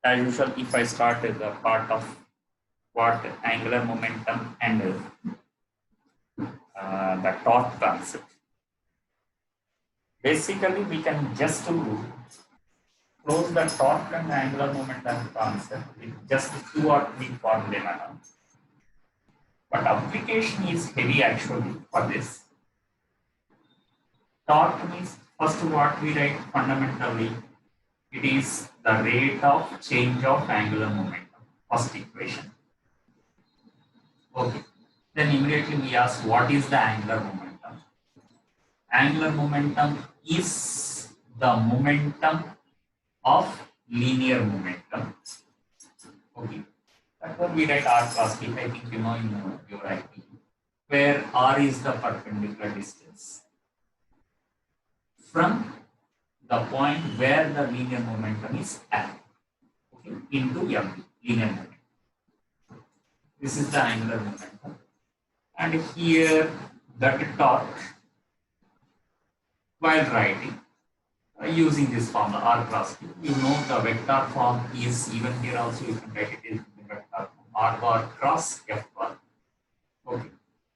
As usual, if I start with the part of what angular momentum and the torque concept, basically we can just close the torque and angular momentum concept with just 2 or 3 formula. But application is heavy actually for this. Torque means first what we write fundamentally, it is the rate of change of angular momentum, first equation. Okay. Then immediately we ask what is the angular momentum? Angular momentum is the momentum of linear momentum. Okay. That's what we write R cross T. I think you know in your IP, where R is the perpendicular distance from the point where the linear momentum is at, okay, into M, linear momentum. This is the angular momentum. And here that torque, while writing, using this formula R cross Q, you know the vector form is even here also you can write it in the vector form R bar cross F bar. Okay,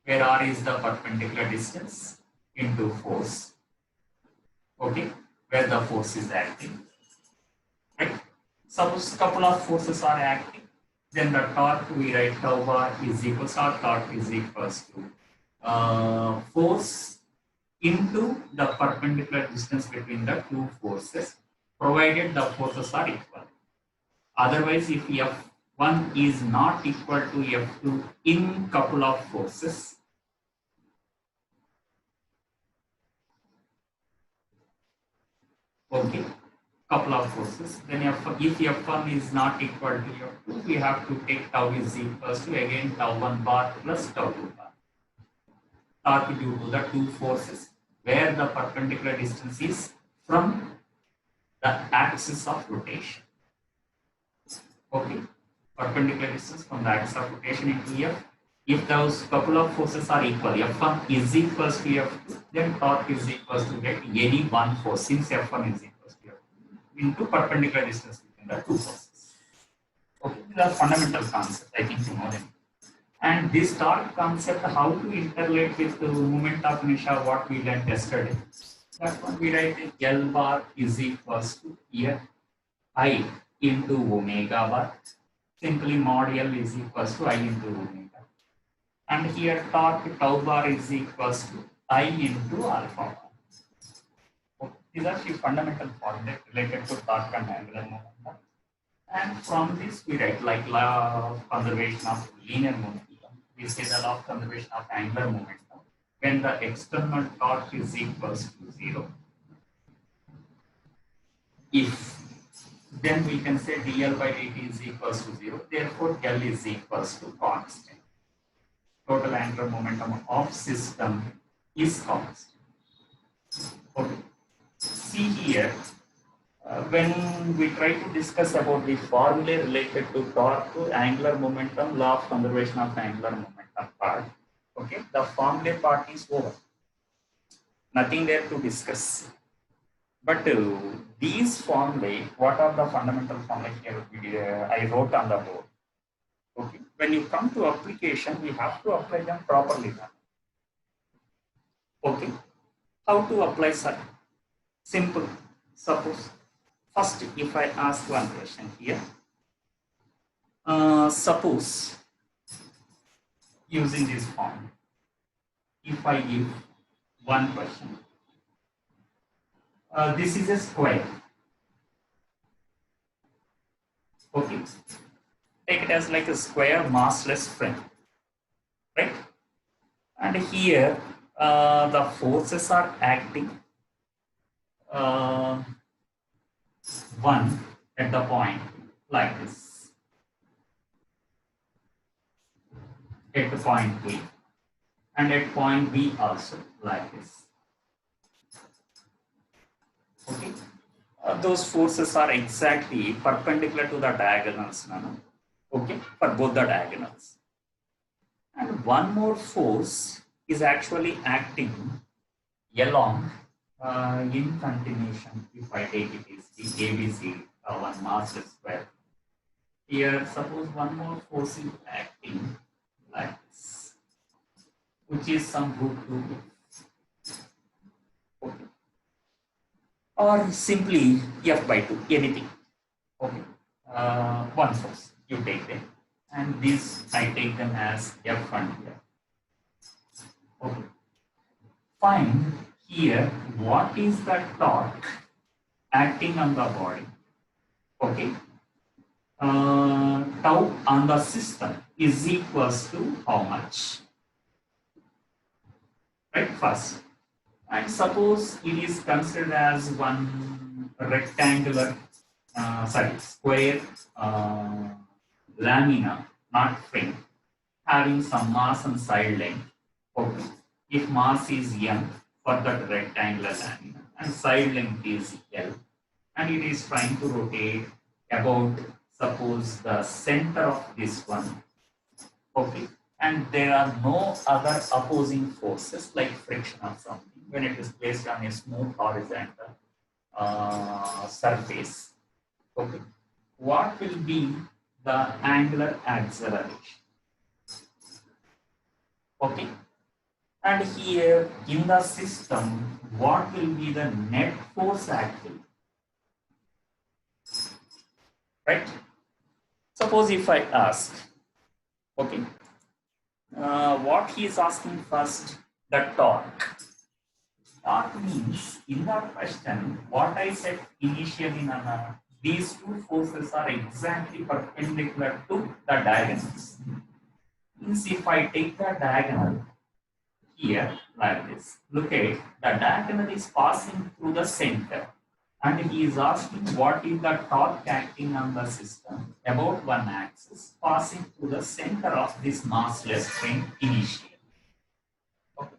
where R is the perpendicular distance into force. Okay, where the force is acting. Right? Suppose couple of forces are acting, then the torque we write tau bar is equals or torque is equals to force into the perpendicular distance between the two forces, provided the forces are equal. Otherwise, if F1 is not equal to F2 in couple of forces, okay, couple of forces, then if F1 is not equal to F2, we have to take tau is equals to again tau 1 bar plus tau 2 bar. Torque due to the two forces where the perpendicular distance is from the axis of rotation. Okay, perpendicular distance from the axis of rotation into F. If those couple of forces are equal, F1 is equals to F2, then torque is equals to get any one force since F1 is equals to F2 into perpendicular distance between the two forces. Okay, these are fundamental concepts. I think you know them. And this torque concept, how to interrelate with the moment of inertia, what we learned yesterday. That one we write L bar is equals to here I into omega bar. Simply mod L is equals to I into omega. And here torque tau bar is equals to I into alpha bar. Okay. These are few fundamental formulas related to torque and angular momentum. And from this we write like law of conservation of linear momentum. We say the law of conservation of angular momentum when the external torque is equals to 0. If then we can say dl by dt is equals to 0. Therefore, L is equals to constant. Total angular momentum of system is constant. Okay. See here, when we try to discuss about the formula related to torque, angular momentum, law of conservation of angular momentum part, okay, the formula part is over. Nothing there to discuss. But these formulae, what are the fundamental formulae here I wrote on the board. Okay, when you come to application, we have to apply them properly. Okay, how to apply such? Simple. Suppose first, if I ask one question here, suppose using this form, if I give one question, this is a square. Okay, take it as like a square massless frame, right? And here the forces are acting one at the point like this, at the point A, and at point B also like this. Okay, those forces are exactly perpendicular to the diagonals now. Okay, for both the diagonals. And one more force is actually acting along in continuation. If I take it is the ABC, one massless square. Here, suppose one more force is acting like this, which is some root 2. Okay. Or simply F by 2, anything. Okay. One force, you take them. And these, I take them as F and F. Okay. Find here what is the torque acting on the body. Okay. Tau on the system is equals to how much? Right, first. And suppose it is considered as one rectangular, square lamina, not frame, having some mass and side length. Okay. If mass is m for that rectangular lamina and side length is L, and it is trying to rotate about, suppose, the center of this one. Okay. And there are no other opposing forces like friction or something when it is placed on a smooth horizontal surface. Okay. What will be the angular acceleration? Okay. And here in the system, what will be the net force acting? Right? Suppose if I ask, okay, what he is asking first, the torque. Torque means in that question, what I said initially, Nana, these two forces are exactly perpendicular to the diagonals. Means if I take the diagonal here like this, look at the diagonal is passing through the center. And he is asking what is the torque acting on the system about one axis passing through the center of this massless frame initially. Okay.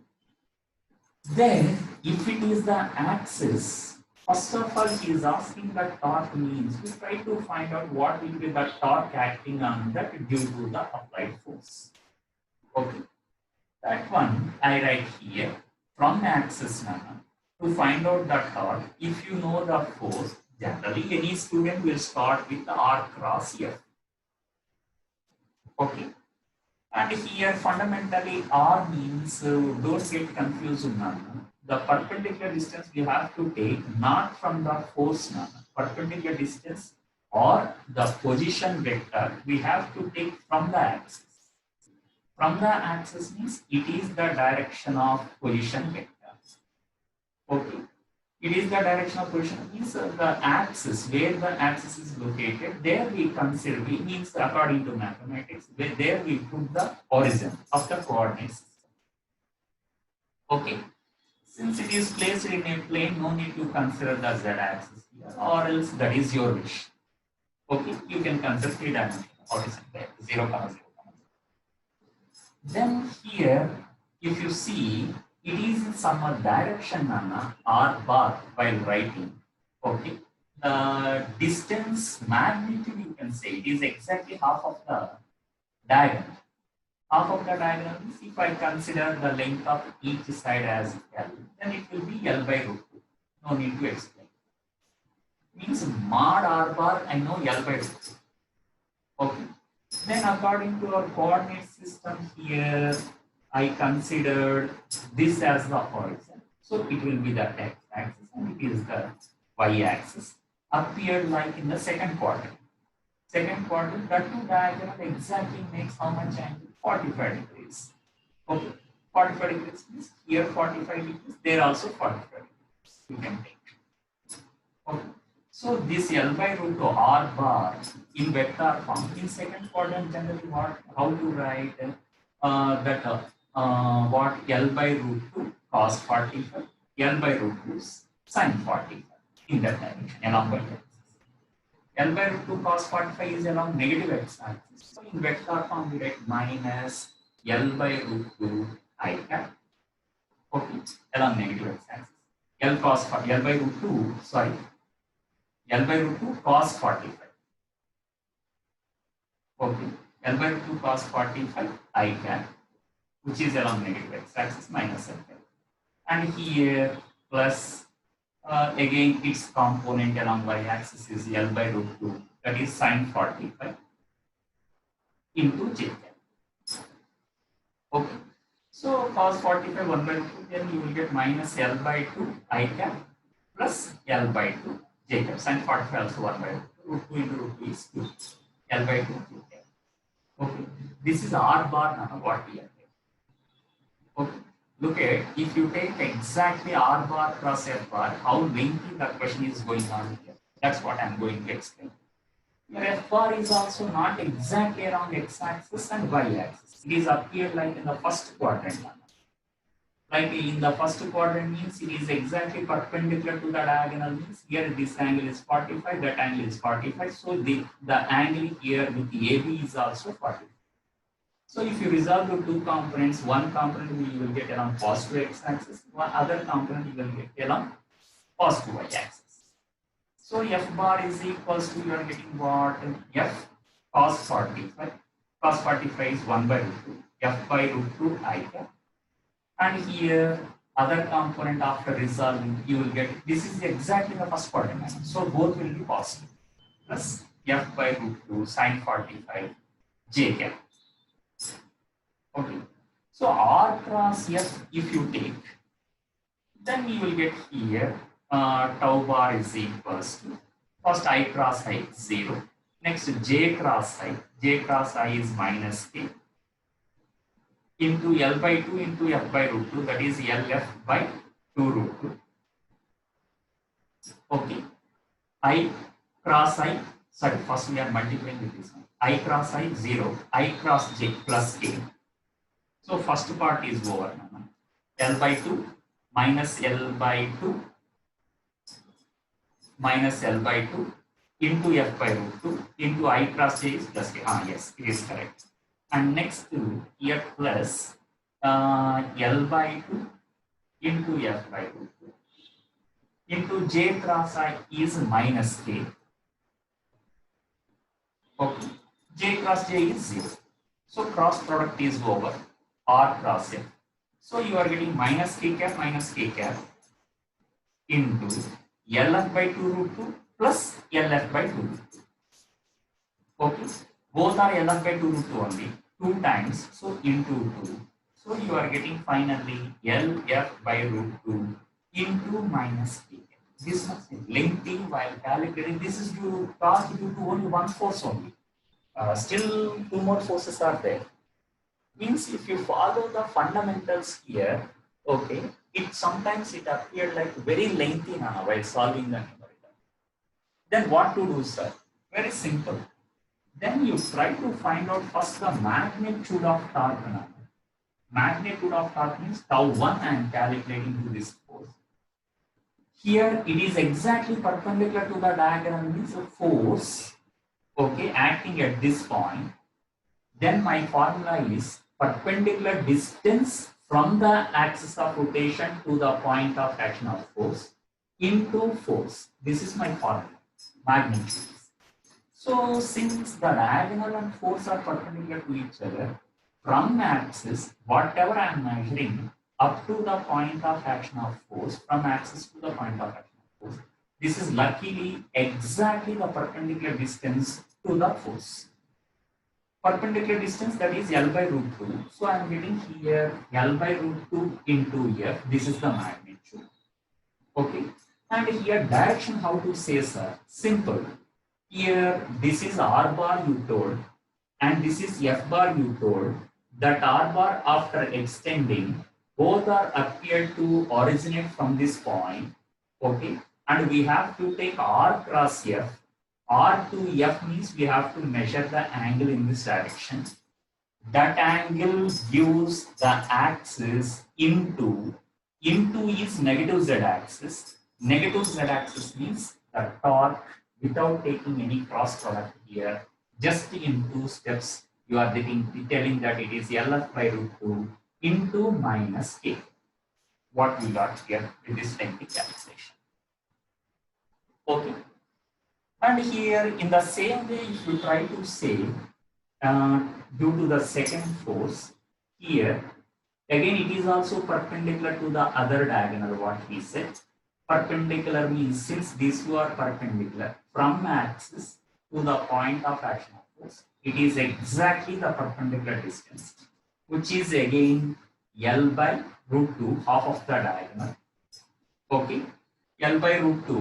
Then, if it is the axis, first of all, he is asking the torque means we try to find out what will be the torque acting on that due to the applied force. Okay. That one I write here from axis number. To find out the torque, if you know the force, generally any student will start with R cross F. Okay. And here fundamentally R means, don't get confused now. The perpendicular distance we have to take not from the force now. Perpendicular distance or the position vector we have to take from the axis. From the axis means it is the direction of position vector. Okay. It is the direction of position means the axis, where the axis is located, there we consider, we means according to mathematics, where there we put the origin of the coordinate system. Okay. Since it is placed in a plane, no need to consider the z axis here, or else that is your wish. Okay. You can consider 3-dimensional origin there, 0, 0. Then here, if you see, it is in some direction, Nana, R bar while writing. Okay. The distance magnitude, you can say, it is exactly half of the diagonal. Half of the diagonal is, if I consider the length of each side as L, then it will be L by root 2. No need to explain. Means mod R bar, I know L by root 2. Okay. Then according to our coordinate system here, I considered this as the horizon. So it will be the x axis and it is the y axis. Appeared like in the second quadrant. Second quadrant, the two diagonal exactly makes how much angle? 45 degrees. Okay. 45 degrees means here 45 degrees, there also 45 degrees. You can take. Okay. So this L by root 2 R bar in vector form in second quadrant generally what, how to write that what L by root 2 cos 45, L by root 2 sin 45 in that dimension along y axis. L by root 2 cos 45 is along negative x axis. So in vector form we write minus L by root 2 I cap. Okay, along negative x axis. L cos L by root 2, sorry. L by root 2 cos 45. Okay. L by root 2 cos 45 I cap, which is along negative x axis minus L cap. And here plus again its component along y axis is L by root 2, that is sin 45. into j cap. Okay. So cos 45 1 by root 2, then you will get minus L by 2 I cap plus L by 2 j cap. Sin 45 also 1 by root 2 into root 2 is 2. L by 2 j cap. Okay. This is R bar now what we are taking. Okay. Look at, if you take exactly R bar cross F bar, how lengthy the question is going on here. That's what I'm going to explain. Your F bar is also not exactly around x-axis and y-axis. It is appeared like in the first quadrant. Like in the first quadrant means it is exactly perpendicular to the diagonal, means here this angle is 45, that angle is 45. So the angle here with the AB is also 45. So if you resolve the two components, one component you will get along positive x-axis, one other component you will get along positive y-axis. So F bar is equals to, you are getting what? F cos 45. Cos 45 is 1 by root 2. F by root 2 I cap. And here other component after resolving you will get, this is exactly the first quadrant. So both will be positive. Plus F by root 2 sin 45 j cap. Okay. So R cross F if you take, then you will get here tau bar is equals to, first I cross I 0, next j cross I is minus k into L by 2 into F by root 2, that is LF by 2 root 2. Okay. I cross I, sorry, first we are multiplying with this one. I cross I 0, I cross j plus k. So first part is over now. L by 2 minus L by 2 minus L by 2 into F by root 2 into I cross j is plus k. Yes, it is correct. And next to here plus L by 2 into F by root 2 into j cross I is minus k. Okay. J cross j is 0. So cross product is over. R cross F. So you are getting minus k cap into LF by 2 root 2 plus LF by 2 root 2. Okay. Both are LF by 2 root 2 only. 2 times. So into 2. So you are getting finally LF by root 2 into minus k cap. This is lengthy while calculating. This is due to only one force only. Still 2 more forces are there. Means if you follow the fundamentals here, okay, sometimes it appeared like very lengthy now while solving the numerator. Then what to do, sir? Very simple. Then you try to find out first the magnitude of torque now. Magnitude of torque means tau 1 I am calculating to this force. Here it is exactly perpendicular to the diagonal, means a force, okay, acting at this point. Then my formula is perpendicular distance from the axis of rotation to the point of action of force into force. This is my formula, magnitude. So since the diagonal and force are perpendicular to each other, from axis, whatever I am measuring up to the point of action of force, from axis to the point of action of force, this is luckily exactly the perpendicular distance to the force. Perpendicular distance, that is L by root 2. So I am getting here L by root 2 into F. This is the magnitude. Okay. And here direction, how to say, sir? Simple. Here this is R bar you told and this is F bar you told. That R bar after extending, both are appeared to originate from this point. Okay. And we have to take R cross F. R to F means we have to measure the angle in this direction. That angle gives the axis into is negative z axis. Negative z axis means the torque without taking any cross product here. Just in 2 steps, you are telling that it is LF by root 2 into minus k. What we got here with this lengthy calculation. Okay. And here in the same way, if you try to say due to the second force, here again it is also perpendicular to the other diagonal, what we said. Perpendicular means since these two are perpendicular from axis to the point of action of force, it is exactly the perpendicular distance, which is again L by root 2, half of the diagonal. Okay, L by root 2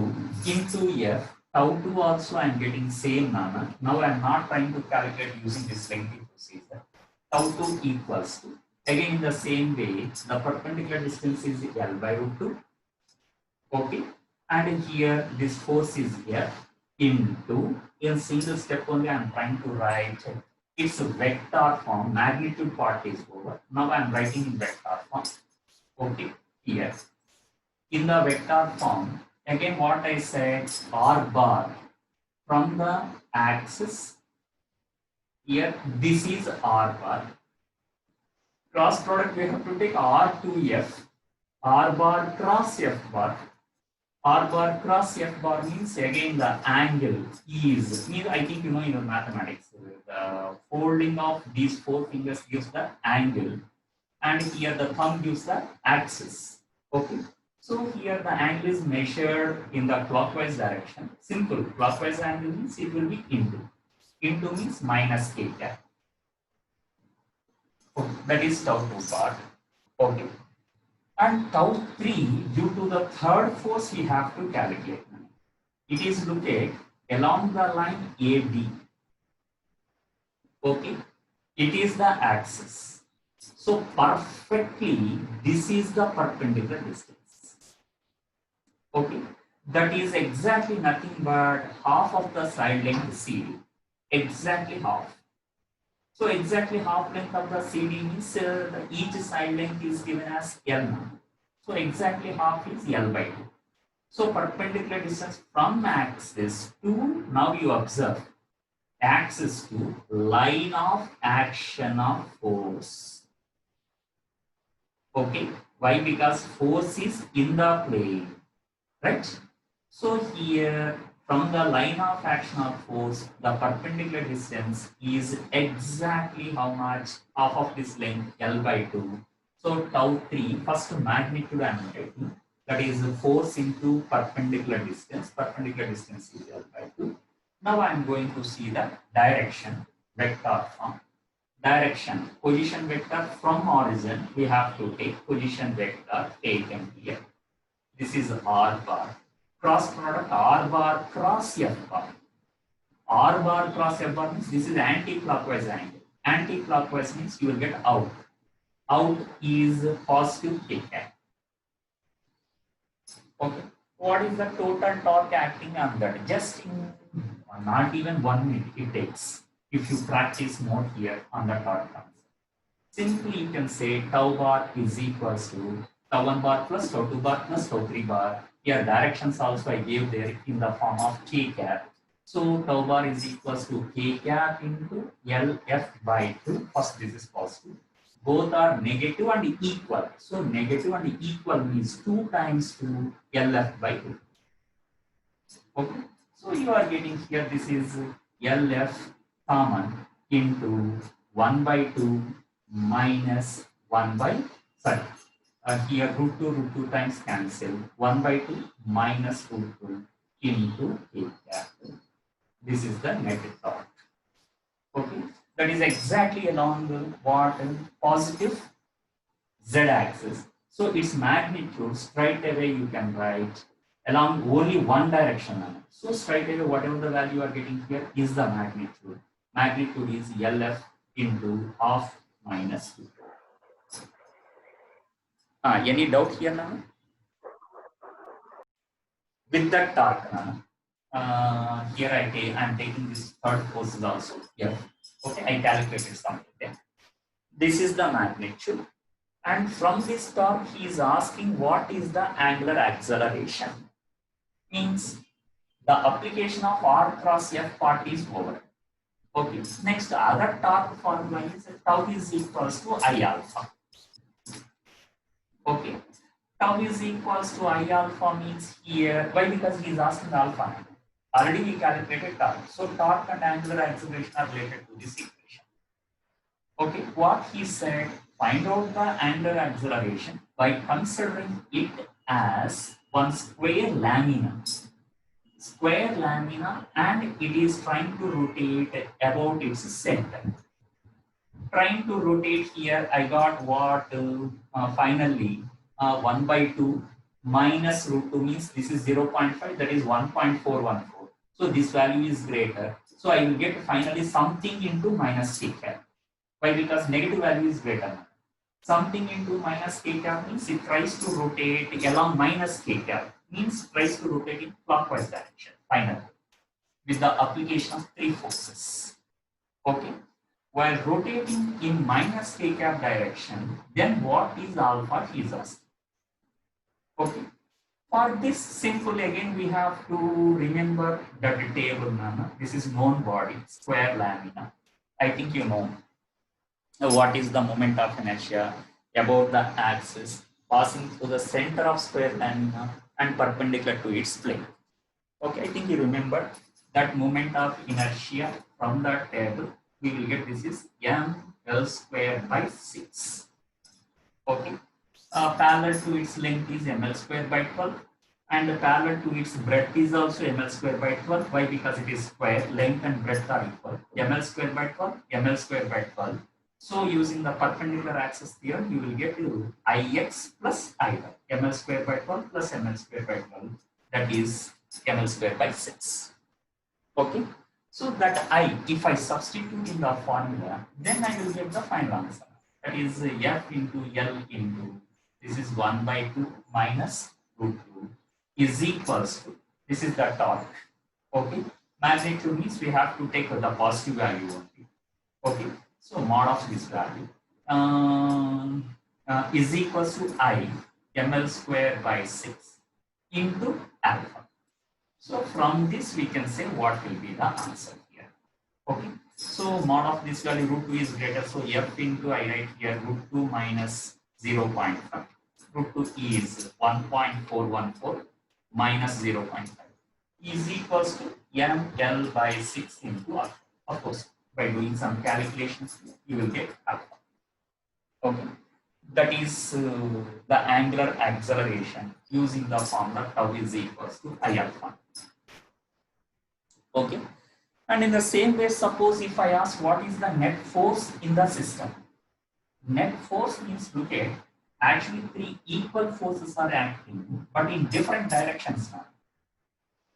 into F, tau 2 also I am getting same manner. Now I am not trying to calculate using this lengthy procedure. Tau 2 equals to, again in the same way, the perpendicular distance is L by root 2. Okay, and here this force is F into, in single step only I am trying to write its vector form, magnitude part is over. Now I am writing in vector form. Okay, here. In the vector form, again what I said, R bar from the axis, here this is R bar. Cross product we have to take R to F, R bar cross F bar. R bar cross F bar means again the angle is, I think you know in your mathematics, the folding of these four fingers gives the angle, and here the thumb gives the axis. Okay, so here the angle is measured in the clockwise direction. Simple, clockwise angle means it will be into. Into means minus k cap. Okay, that is tau 2 part. Okay. And tau 3, due to the third force we have to calculate. It is located along the line AD. Okay, it is the axis. So perfectly, this is the perpendicular distance. Okay, that is exactly nothing but half of the side length CD. Exactly half. So exactly half length of the CD means each side length is given as L. So exactly half is L by 2. So perpendicular distance from axis to, now you observe, axis to line of action of force. Okay, why? Because force is in the plane, right? So here from the line of action of force, the perpendicular distance is exactly how much? Half of this length, L by 2. So tau 3, first magnitude I am taking, that is force into perpendicular distance. Perpendicular distance is L by 2. Now I am going to see the direction vector form. Direction, position vector from origin, we have to take position vector taken here. This is R bar. Cross product R bar cross F bar. R bar cross F bar means this is anti-clockwise angle. Anti-clockwise means you will get out. Out is positive k cap. Okay. What is the total torque acting on that? Just in not even 1 minute it takes. If you practice more here on the torque concept. Simply you can say tau bar is equals to tau 1 bar plus tau 2 bar plus tau 3 bar. Here directions also I gave there in the form of k cap. So tau bar is equals to k cap into LF by 2. First this is positive. Both are negative and equal. So negative and equal means 2 times 2 LF by 2. Okay. So you are getting here this is LF common into 1 by 2 minus 1 by, sorry, here root 2 times cancel, 1 by 2 minus root 2 into k cap. This is the net torque. Okay, that is exactly along the what? Positive z axis. So its magnitude straight away you can write along only one direction. So straight away whatever the value you are getting here is the magnitude. Magnitude is LF into half minus 2. Any doubt here now? With that torque, here I am taking this third forces also. Yeah. Okay, I calculated something there. This is the magnitude. And from this torque, he is asking what is the angular acceleration. Means the application of R cross F part is over. Okay. Next, other torque formula is tau is equals to I alpha. Okay. Tau is equals to I alpha means here. Why? Because he is asking alpha. Already we calculated torque. So torque and angular acceleration are related to this equation. Okay. What he said, find out the angular acceleration by considering it as one square lamina. square lamina and it is trying to rotate about its center. Trying to rotate here, I got what finally 1 by 2 minus root 2 means this is 0.5, that is 1.414. So this value is greater. So I will get finally something into minus k cap. Why? Because negative value is greater. Something into minus k cap means it tries to rotate along minus k cap, means tries to rotate in clockwise direction finally with the application of 3 forces. Okay. While rotating in minus k cap direction, then what is alpha is asking. Okay. For this simple again we have to remember that table. This is known body, square lamina. I think you know what is the moment of inertia about the axis passing through the center of square lamina and perpendicular to its plane. Okay, I think you remember that moment of inertia from the table. We will get this is ml square by 6. Okay, parallel to its length is ml square by 12, and parallel to its breadth is also ml square by 12. Why? Because it is square, length and breadth are equal. Ml square by 12, ml square by 12. So using the perpendicular axis theorem, you will get ix plus iy, ml square by 12 plus ml square by 12. That is ml square by 6. Okay. So that if I substitute in the formula, then I will get the final answer. That is f into L into, this is 1 by 2 minus root 2 is equals to, this is the torque. Okay. Magnitude means we have to take the positive value only. Okay. So mod of this value is equals to I ml square by 6 into alpha. So from this we can say what will be the answer here. Okay. So mod of this value root 2 is greater. So f into I write here root 2 minus 0.5. Root 2 is 1.414 minus 0.5 is equals to ml by 6 into alpha. Of course, by doing some calculations, you will get alpha. Okay. That is the angular acceleration using the formula tau is equals to I alpha. Okay. And in the same way, suppose if I ask what is the net force in the system. Net force means, look at, actually 3 equal forces are acting, but in different directions now.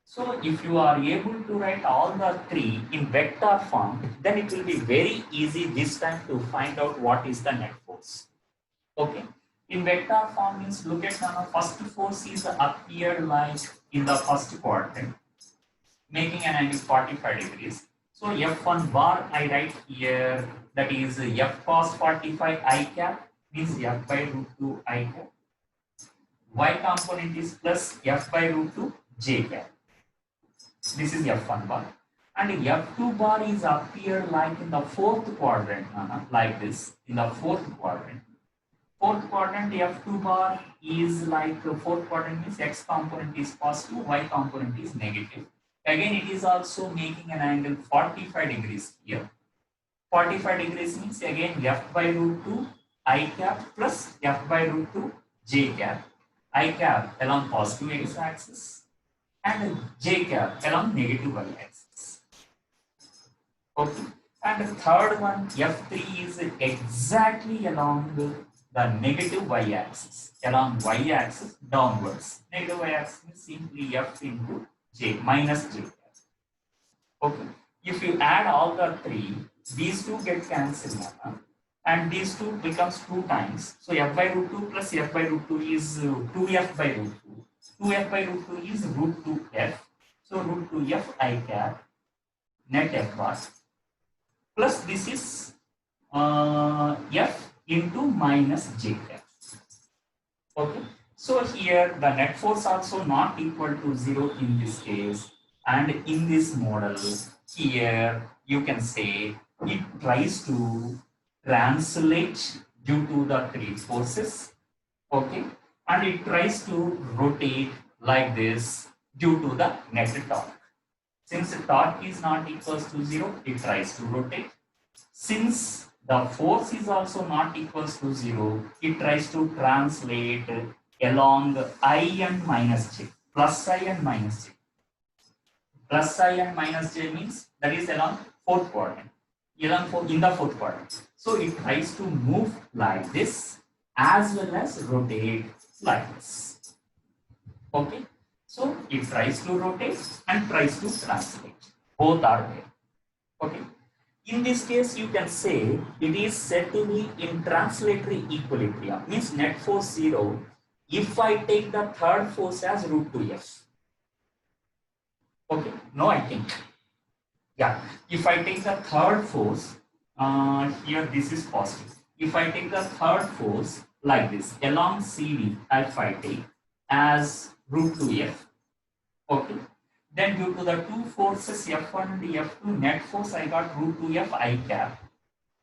So if you are able to write all the 3 in vector form, then it will be very easy this time to find out what is the net force. Okay. In vector form means, look at now, first force is appeared like in the first quadrant, making an angle 45 degrees. So F1 bar I write here, that is F cos 45 I cap means F by root 2 I cap. Y component is plus F by root 2 J cap. This is F1 bar. And F2 bar is appeared like in the fourth quadrant, like this, in the fourth quadrant. Fourth quadrant F2 bar is like, fourth quadrant means X component is positive, Y component is negative. Again, it is also making an angle 45 degrees here. 45 degrees means again F by root 2 I cap plus F by root 2 J cap. I cap along positive X axis and J cap along negative Y axis. Okay. And the third one, F3 is exactly along the negative Y axis, along Y axis downwards. Negative Y axis is simply F into J minus J. Okay. If you add all the 3, these 2 get cancelled and these 2 becomes 2 times. So F by root 2 plus F by root 2 is 2F by root 2. 2F by root 2 is root 2F. So root 2F I cap net F bar plus this is F into minus J cap. Okay. So here the net force also not equal to 0 in this case, and in this model here you can say it tries to translate due to the 3 forces. Okay. And it tries to rotate like this due to the net torque. Since the torque is not equals to 0, it tries to rotate. Since the force is also not equals to 0, it tries to translate along I and minus J, plus I and minus J. Plus I and minus j means that is along fourth quadrant. In the fourth quadrant. So it tries to move like this as well as rotate like this. Okay. So it tries to rotate and tries to translate. Both are there. Okay. In this case, you can say it is said to be in translatory equilibrium, means net force 0 if I take the third force as root 2f. Okay, no, I think. Yeah, if I take the third force, here this is positive. If I take the third force like this, along CD, if I take as root 2f, okay, then due to the two forces F1 and F2, net force I got root 2f I cap.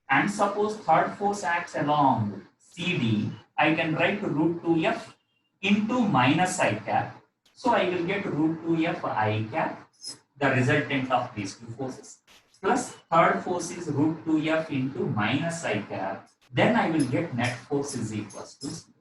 And suppose third force acts along CD, I can write root 2f into minus I cap. So I will get root 2f I cap, the resultant of these two forces. Plus third force is root 2f into minus I cap. Then I will get net force is equals to 0.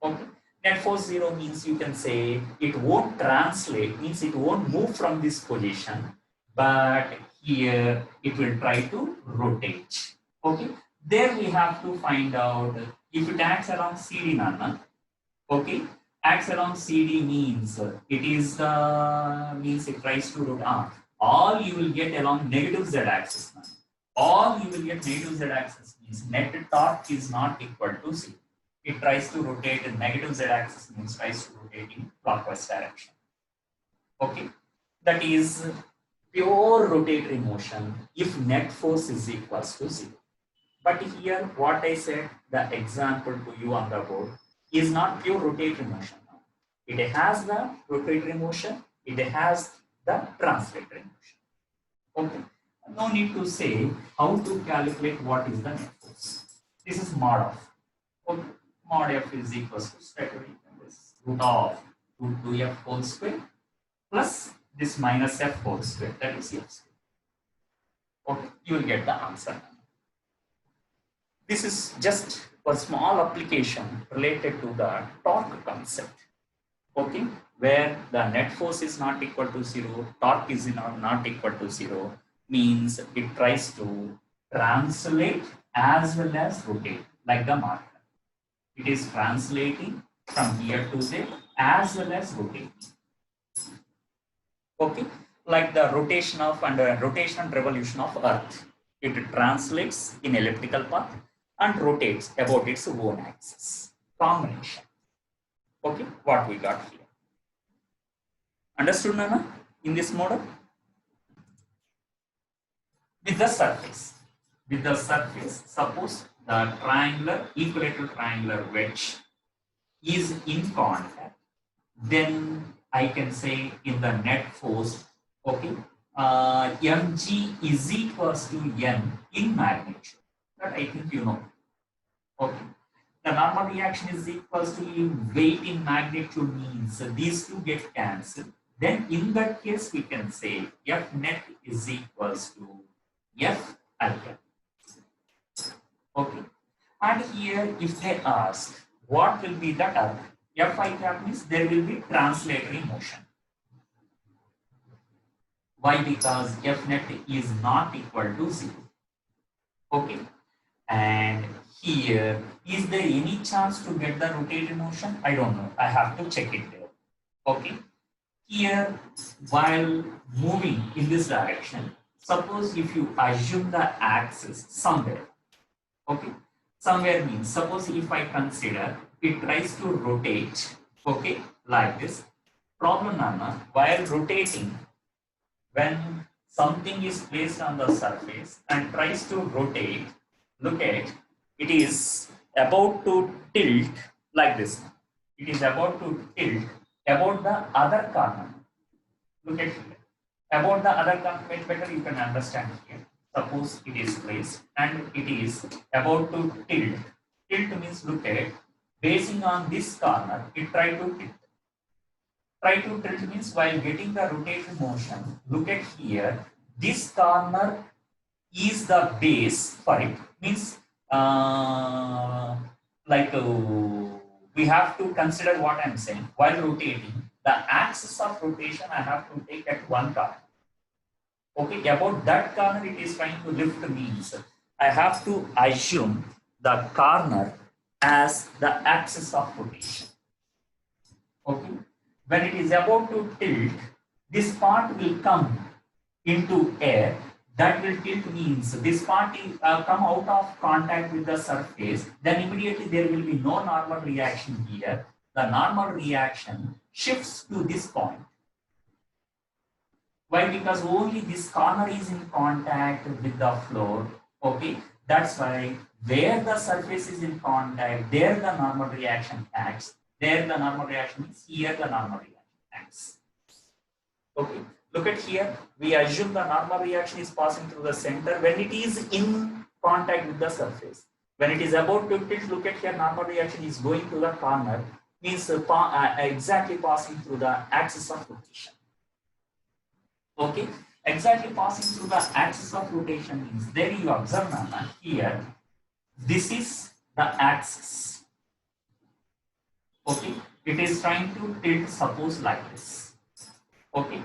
Okay. Net force 0 means you can say it won't translate, means it won't move from this position, but here it will try to rotate. Okay. There we have to find out if it acts along CD nana. Okay. Acts along CD means it is the means it tries to rotate. All you will get along negative z axis. All you will get negative z axis means net torque is not equal to 0. It tries to rotate in negative z axis means tries to rotate in clockwise direction. Okay, that is pure rotatory motion if net force is equals to 0. But here what I said, the example to you on the board is not pure rotatory motion. It has the rotatory motion, it has the translatory motion. Okay, no need to say how to calculate what is the net force. This is mod of. Okay. Mod f is equals to straight away this root of root 2f whole square plus this minus f whole square, that is f square. Okay, you will get the answer. This is just a small application related to the torque concept. Okay, where the net force is not equal to 0, torque is not equal to 0, means it tries to translate as well as rotate, like the marker. It is translating from here to there as well as rotating. Okay, like the rotation of and rotation and revolution of Earth. It translates in elliptical path and rotates about its own axis. Combination. Okay, what we got here. Understood, Nana? In this model? With the surface. With the surface, suppose the triangular, equilateral triangular wedge is in contact, then I can say in the net force, okay, mg is equals to n in magnitude. That I think you know. Okay. The normal reaction is equals to weight in magnitude means these two get cancelled. Then in that case, we can say F net is equals to F alpha. Okay. And here, if they ask, what will be the torque? F I cap means there will be translatory motion. Why? Because F net is not equal to 0. Okay. And here, is there any chance to get the rotated motion? I don't know. I have to check it there. Okay. Here, while moving in this direction, suppose if you assume the axis somewhere. Okay. Somewhere means, suppose if I consider it tries to rotate, okay, like this. Problem, Nana, while rotating, when something is placed on the surface and tries to rotate, look at it is about to tilt like this. It is about to tilt about the other corner. Look at here. About the other corner, better you can understand here. Suppose it is placed and it is about to tilt. Tilt means, look at, basing on this corner, it try to tilt. Try to tilt means while getting the rotation motion, look at here, this corner is the base for it. Means we have to consider what I'm saying. While rotating, the axis of rotation I have to take at one corner. Okay, about that corner it is trying to lift means I have to assume the corner as the axis of rotation. Okay, when it is about to tilt, this part will come into air. That will tilt means this part will come out of contact with the surface. Then immediately there will be no normal reaction here. The normal reaction shifts to this point. Why? Because only this corner is in contact with the floor. Okay, that's why where the surface is in contact, there the normal reaction acts. There the normal reaction is, here the normal reaction acts. Okay, look at here. We assume the normal reaction is passing through the center when it is in contact with the surface. When it is about to tilt, look at here, normal reaction is going to the corner, means exactly passing through the axis of rotation. Okay, exactly passing through the axis of rotation means there you observe Nana, here, this is the axis. Okay, it is trying to tilt, suppose like this. Okay,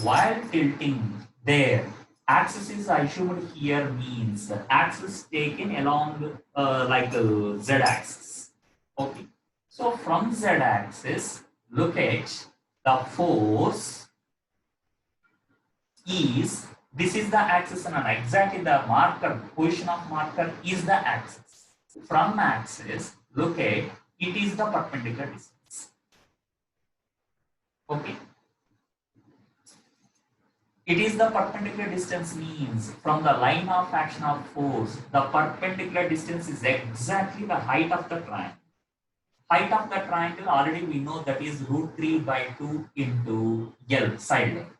while tilting there, axis is assumed here means axis taken along like z axis. Okay, so from z axis, look at the force is, this is the axis and exactly the marker, position of marker is the axis. From axis, look at, it is the perpendicular distance. Okay. It is the perpendicular distance means from the line of action of force, the perpendicular distance is exactly the height of the triangle. Height of the triangle already we know that is √3/2 into L, side length.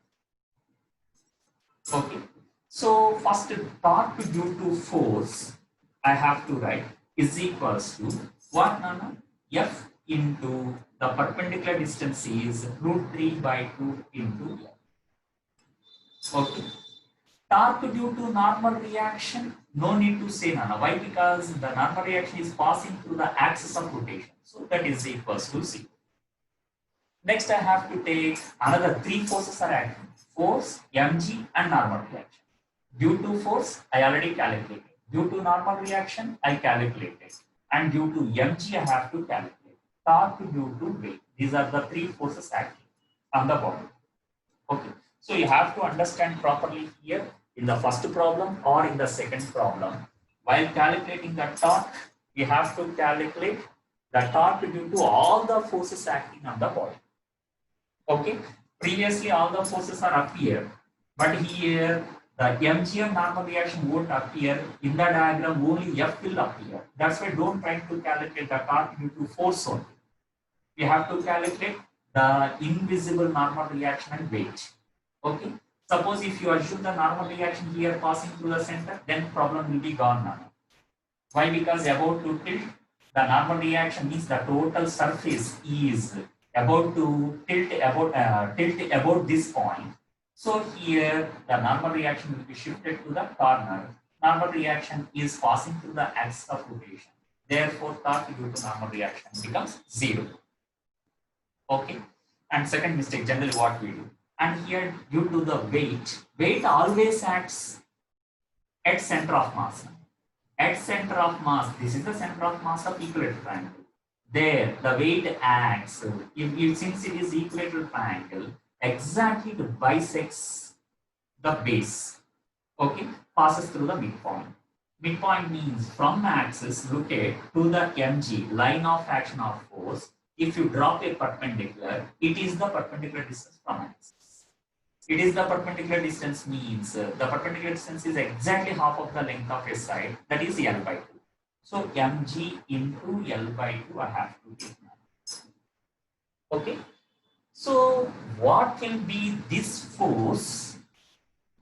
Okay, so first torque due to force I have to write is equals to what, Nana? F into the perpendicular distance is √3/2 into L. Okay, torque due to normal reaction, no need to say, Nana. Why? Because the normal reaction is passing through the axis of rotation, so that is equals to 0. Next I have to take another three forces are acting. Force, mg and normal reaction. Due to force, I already calculated. Due to normal reaction, I calculated. And due to mg, I have to calculate. Torque due to weight. These are the three forces acting on the body. Okay. So you have to understand properly here in the first problem or in the second problem. While calculating the torque, you have to calculate the torque due to all the forces acting on the body. Okay. Previously, all the forces are up here, but here the mg and normal reaction won't appear in the diagram. Only F will appear. That's why don't try to calculate the torque due to force only. We have to calculate the invisible normal reaction and weight. Okay. Suppose if you assume the normal reaction here passing through the center, then problem will be gone now. Why? Because about to tilt, the normal reaction means the total surface is about to tilt about this point. So here the normal reaction will be shifted to the corner. Normal reaction is passing through the axis of rotation. Therefore, torque due to normal reaction becomes 0. Okay. And second mistake, generally what we do. And here due to the weight always acts at center of mass. At center of mass, this is the center of mass of equilateral triangle. There, the weight acts, since it is equilateral triangle, exactly to bisects the base. Okay, passes through the midpoint. Midpoint means from axis, look at to the mg, line of action of force. If you drop a perpendicular, it is the perpendicular distance from axis. It is the perpendicular distance means the perpendicular distance is exactly half of the length of a side, that is L/2. So mg into L/2 I have to take now. Okay. So what will be this force,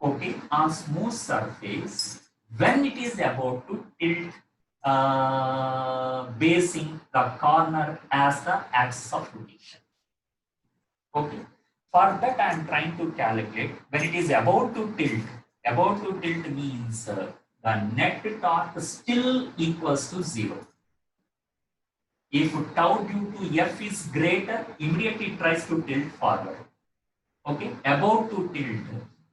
okay, on smooth surface when it is about to tilt basing the corner as the axis of rotation. Okay. For that I am trying to calculate when it is about to tilt. About to tilt means the net torque still equals to 0. If tau due to F is greater, immediately it tries to tilt forward. Okay, about to tilt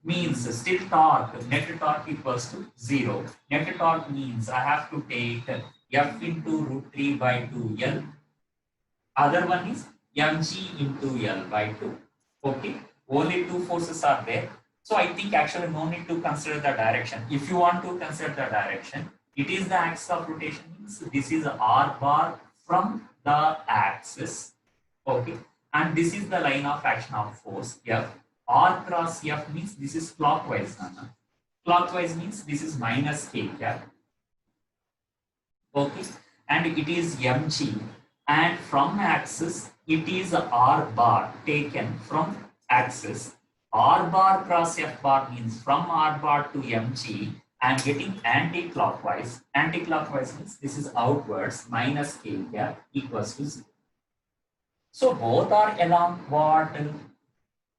means still torque, net torque equals to 0. Net torque means I have to take F into root 3 by 2L. Other one is mg into L by 2. Okay, only two forces are there. So I think actually no need to consider the direction. If you want to consider the direction, it is the axis of rotation means this is R bar from the axis. Okay, and this is the line of action of force F. R cross F means this is clockwise. Clockwise means this is minus K cap. Okay, and it is mg, and from axis it is R bar taken from axis. R bar cross F bar means from R bar to mg. I am getting anti-clockwise. Anti-clockwise means this is outwards minus K cap equals to 0. So both are along what?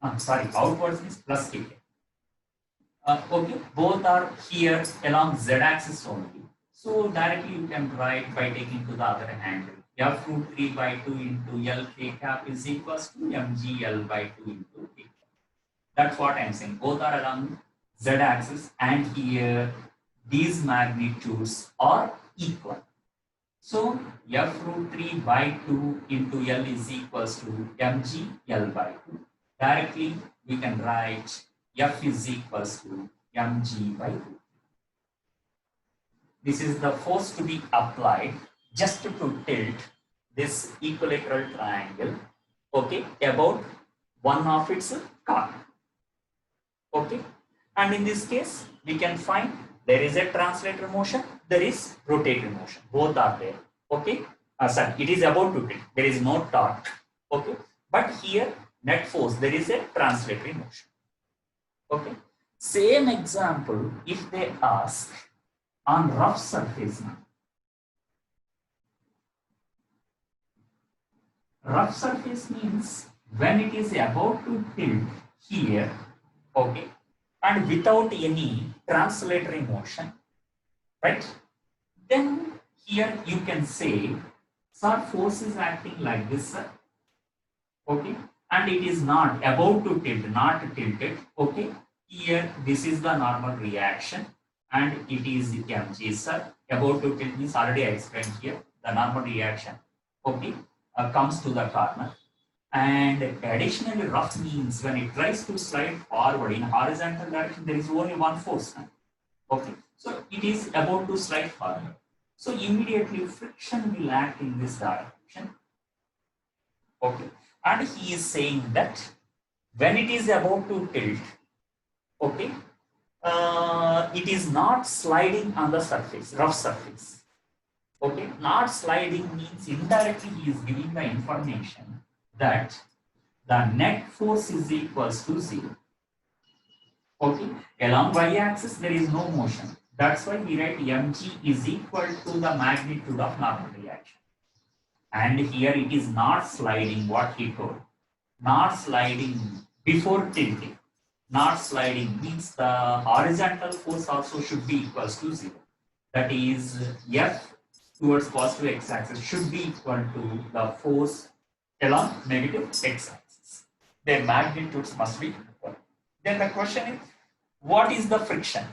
Outwards means plus K. Okay, both are here along Z axis only. So directly you can write by taking to the other angle. F root 3 by 2 into L K cap is equals to mg L by 2 into K cap. That's what I'm saying. Both are along Z axis, and here these magnitudes are equal. So F root 3 by 2 into L is equals to mg L by 2. Directly we can write F is equals to mg by 2. This is the force to be applied just to tilt this equilateral triangle, okay, about one of its corner. Okay, and in this case we can find there is a translator motion, there is rotatory motion, both are there. Okay, sorry, it is about to tilt, there is no torque. Okay, but here net force, there is a translatory motion. Okay, same example if they ask on rough surface now. Rough surface means when it is about to tilt here, okay, and without any translatory motion, right? Then here you can say, sir, force is acting like this, sir. Okay, and it is not about to tilt, not tilted. Okay, here this is the normal reaction, and it is mg, sir. About to tilt means already I explained here the normal reaction. Okay, comes to the corner, and additionally rough means when it tries to slide forward in horizontal direction, there is only one force. Okay, so it is about to slide forward. So immediately friction will act in this direction. Okay, and he is saying that when it is about to tilt, okay, it is not sliding on the surface, rough surface. Okay, not sliding means indirectly he is giving the information that the net force is equals to 0. Okay, along y-axis there is no motion. That's why we write mg is equal to the magnitude of normal reaction. And here it is not sliding, what he told. Not sliding before tilting. Not sliding means the horizontal force also should be equals to 0. That is F towards positive x-axis should be equal to the force along negative x-axis. Their magnitudes must be equal. Then the question is, what is the friction?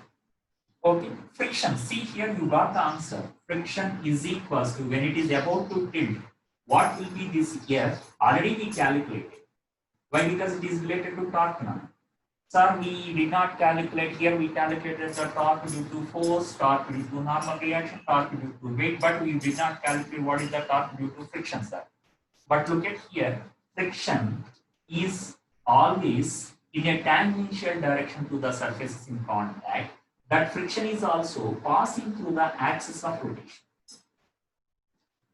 Okay, friction. See here, you got the answer. Friction is equals to, when it is about to tilt, what will be this F? Already we calculated. Why? Because it is related to torque now. Sir, we did not calculate here. We calculated the torque due to force, torque due to normal reaction, torque due to weight, but we did not calculate what is the torque due to friction, sir. But look at here, friction is always in a tangential direction to the surfaces in contact. That friction is also passing through the axis of rotation.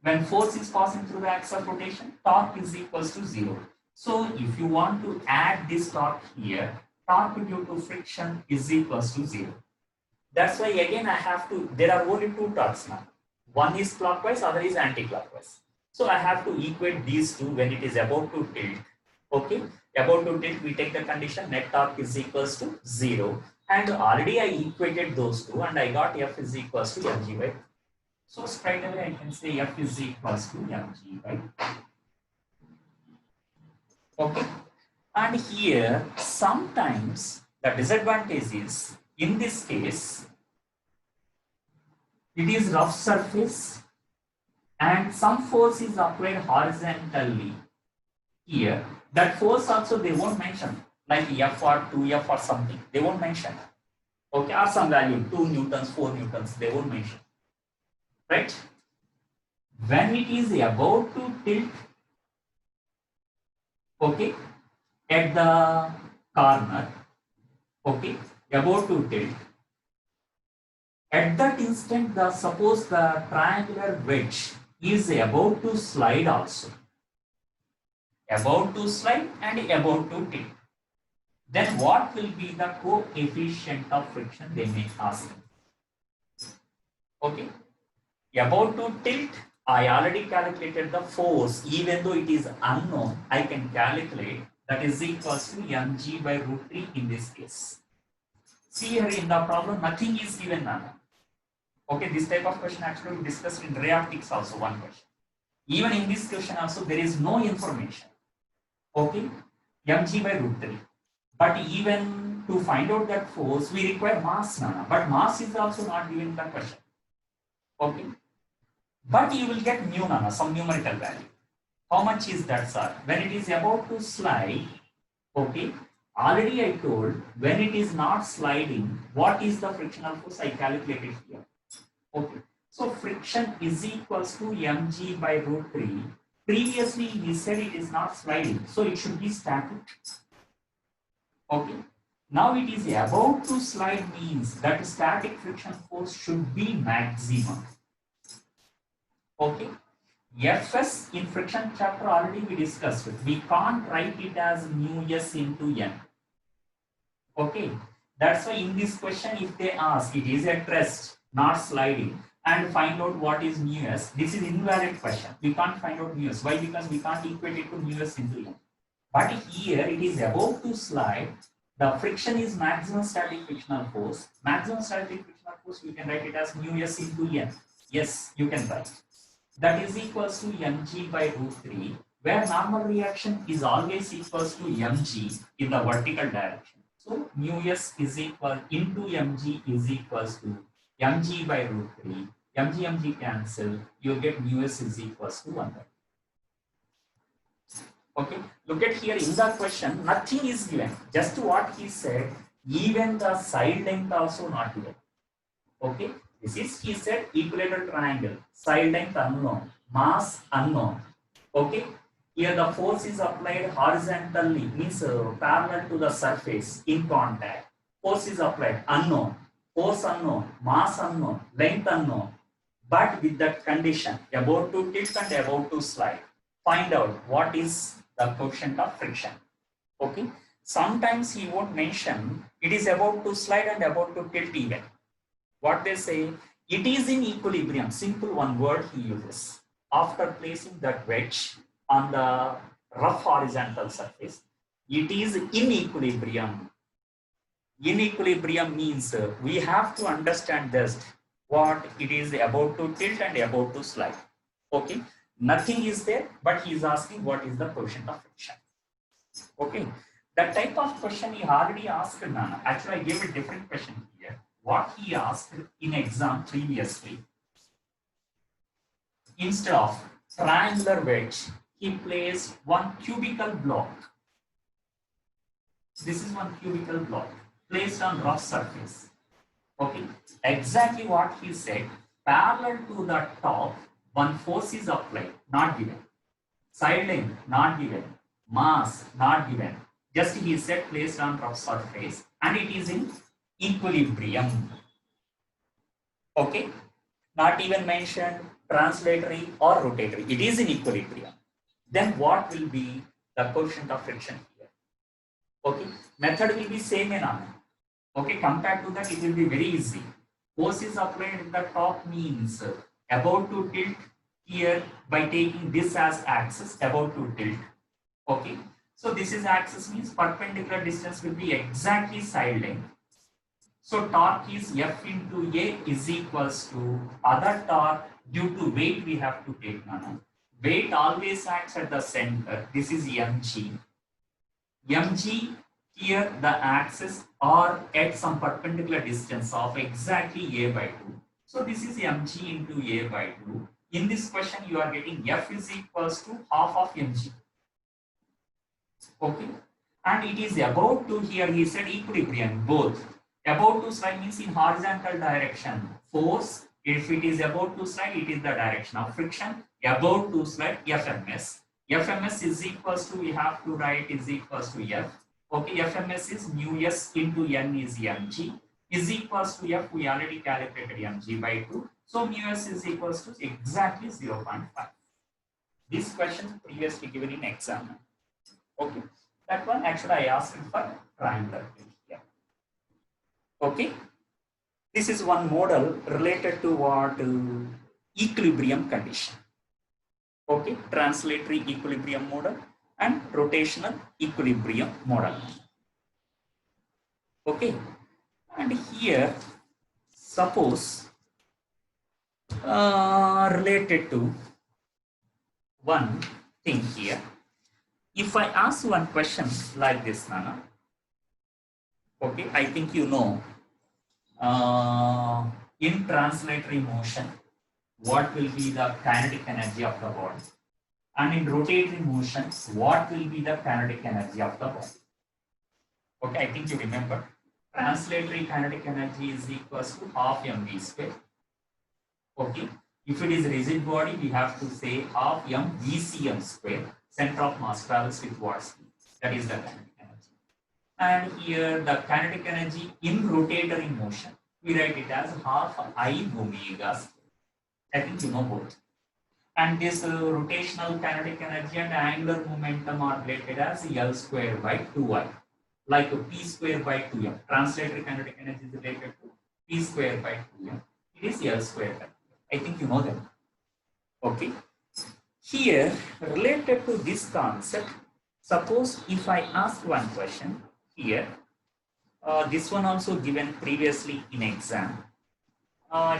When force is passing through the axis of rotation, torque is equals to 0. So if you want to add this torque here, torque due to friction is equals to 0. That's why again I have to, there are only two torques now. One is clockwise, other is anti-clockwise. So I have to equate these two when it is about to tilt. Okay, about to tilt, we take the condition net torque is equals to 0. And already I equated those two and I got F is equals to mg by 2. So straight away I can say F is equals to mg by. Okay. And here sometimes the disadvantage is in this case it is rough surface and some force is applied horizontally here. That force also they won't mention like F or 2F or something. They won't mention. Okay, or some value 2 newtons, 4 newtons. They won't mention. Right? When it is about to tilt, okay, at the corner, okay, about to tilt. At that instant, suppose the triangular wedge is about to slide also. About to slide and about to tilt. Then what will be the coefficient of friction they may ask. Okay. About to tilt, I already calculated the force. Even though it is unknown, I can calculate that is equals to mg by root 3 in this case. See here in the problem, nothing is given now. Okay, this type of question actually we discussed in ray optics also one question. Even in this question also there is no information. Okay, mg by root 3. But even to find out that force, we require mass now. But mass is also not given in the question. Okay. But you will get mu nana, some numerical value. How much is that, sir? When it is about to slide, okay, already I told when it is not sliding, what is the frictional force? I calculated here. Okay, so friction is equals to mg by root 3. Previously, we said it is not sliding, so it should be static. Okay, now it is about to slide means that static friction force should be maximum. Okay, Fs in friction chapter already we discussed it. We can't write it as mu s into n. Okay, that's why in this question if they ask it is at rest, not sliding, and find out what is mu s, this is invalid question. We can't find out mu s. Why? Because we can't equate it to mu s into n. But here it is about to slide. The friction is maximum static frictional force. Maximum static frictional force we can write it as mu s into n. Yes, you can write. That is equals to mg by root 3, where normal reaction is always equals to mg in the vertical direction. So mu s is equal into mg is equals to mg by root 3. Mg cancel, you get mu s is equals to 1. Okay, look at here in the question, nothing is given. Just what he said, even the side length also not given. Okay. This is, he said, equilateral triangle, side length unknown, mass unknown. Okay, here the force is applied horizontally, means parallel to the surface in contact. Force is applied unknown, force unknown, mass unknown, length unknown. But with that condition, about to tilt and about to slide, find out what is the coefficient of friction. Okay, sometimes he won't mention it is about to slide and about to tilt even. What they say, it is in equilibrium. Simple one word he uses. After placing that wedge on the rough horizontal surface, it is in equilibrium. In equilibrium means we have to understand this, what it is about to tilt and about to slide. Okay, nothing is there, but he is asking what is the coefficient of friction. Okay, that type of question he already asked Nana. Actually, I gave a different question here. What he asked in exam previously, instead of triangular wedge, he placed one cubical block. This is one cubical block placed on rough surface. Okay, exactly what he said. Parallel to the top, one force is applied, not given. Side length, not given. Mass, not given. Just he said placed on rough surface, and it is in equilibrium. Okay, not even mentioned translatory or rotatory. It is in equilibrium. Then what will be the coefficient of friction here? Okay, method will be same enough. Okay, compared to that, it will be very easy. Force is applied in the top means about to tilt here by taking this as axis, about to tilt. Okay, so this is axis means perpendicular distance will be exactly side length. So torque is F into A is equals to other torque Due to weight, we have to take nano. Weight always acts at the center. This is mg. Mg here the axis or at some perpendicular distance of exactly a by 2. So this is mg into a by 2. In this question, you are getting f is equals to half of mg. Okay. And it is about to, here he said equilibrium, both. About to slide means in horizontal direction. Force, if it is about to slide, it is the direction of friction. About to slide, FMS. FMS is equals to, we have to write is equals to F. Okay, FMS is mu S into N is mg. Is equals to F, we already calculated mg by 2. So mu S is equals to exactly 0.5. This question previously given in exam. Okay, that one actually I asked for triangular here. Okay, this is one model related to what equilibrium condition. Okay, translatory equilibrium model and rotational equilibrium model. Okay, and here suppose related to one thing here. If I ask one question like this, Nana, okay, I think you know, in translatory motion, what will be the kinetic energy of the body? And in rotatory motion, what will be the kinetic energy of the body? Okay, I think you remember. Translatory kinetic energy is equals to half mv square. Okay, if it is rigid body, we have to say half mvcm square. Center of mass travels with what speed? That is the kinetic energy. And here the kinetic energy in rotatory motion, we write it as half I omega square. I think you know both. And this rotational kinetic energy and angular momentum are related as L square by 2I. Like P square by 2M. Translatory kinetic energy is related to P square by 2M. It is L square by 2M. I think you know them. Okay. Here, related to this concept, suppose if I ask one question here, this one also given previously in exam.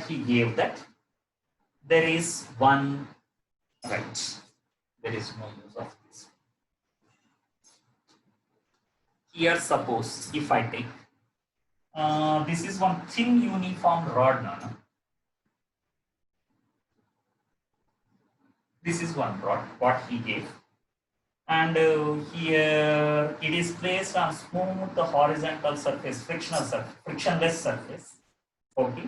He gave that there is one right. There is no use of this. Here, suppose if I take this is one thin uniform rod, Nana. This is one rod, what he gave. And here it is placed on smooth horizontal surface, frictionless surface. Okay.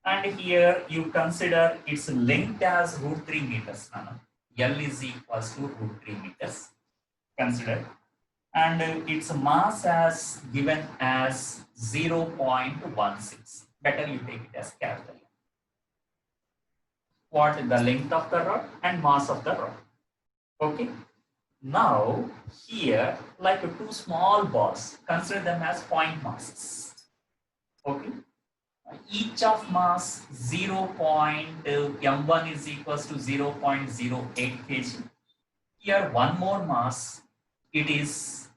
And here you consider its length as √3 meters. L is equals to √3 meters. Consider. And its mass as given as 0.16. Better you take it as capital. What is the length of the rod and mass of the rod? Okay. Now here, like two small balls, consider them as point masses. Okay. Each of mass 0.m1 is equals to 0.08 kg. Here one more mass, it is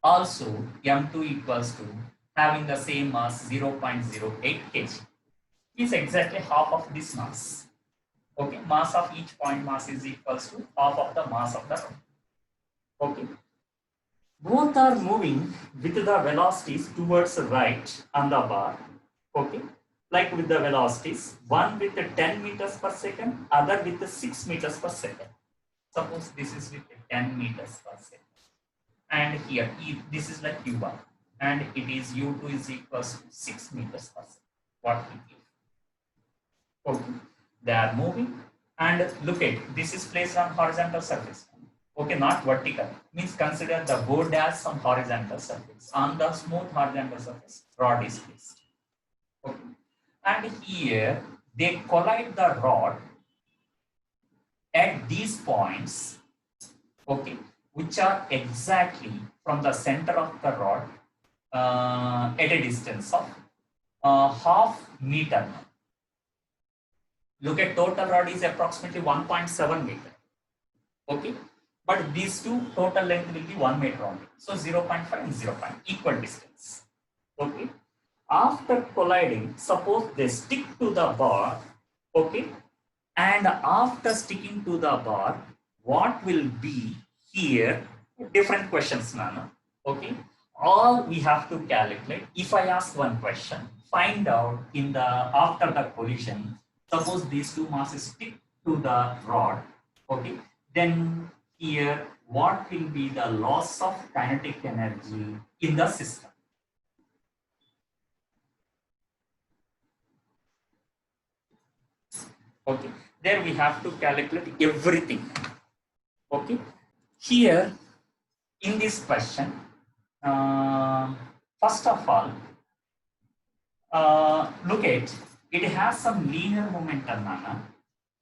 also m2 equals to having the same mass 0.08 kg. Is exactly half of this mass. Okay, mass of each point mass is equals to half of the mass of the rod. Okay. Both are moving with the velocities towards right on the bar. Okay, like with the velocities, one with 10 meters per second, other with 6 meters per second. Suppose this is with 10 meters per second. And here, this is like U1. And it is U2 is equals to 6 meters per second. What we give. Okay, they are moving. And look at, this is placed on horizontal surface. Okay, not vertical. Means consider the board as some horizontal surface. On the smooth horizontal surface, rod is placed. Okay. And here they collide the rod at these points, okay, which are exactly from the center of the rod at a distance of half meter. Look at total rod is approximately 1.7 meter. Okay, but these two total length will be 1 meter only. So 0.5 and 0.5 equal distance. Okay. After colliding, suppose they stick to the bar, Okay. And after sticking to the bar, what will be here? Different questions, Nana. Okay. All we have to calculate. If I ask one question, find out in the after the collision, suppose these two masses stick to the rod. Okay. Then here, what will be the loss of kinetic energy in the system? Okay. There we have to calculate everything. Okay. Here in this question, first of all, look at it has some linear momentum, Nana.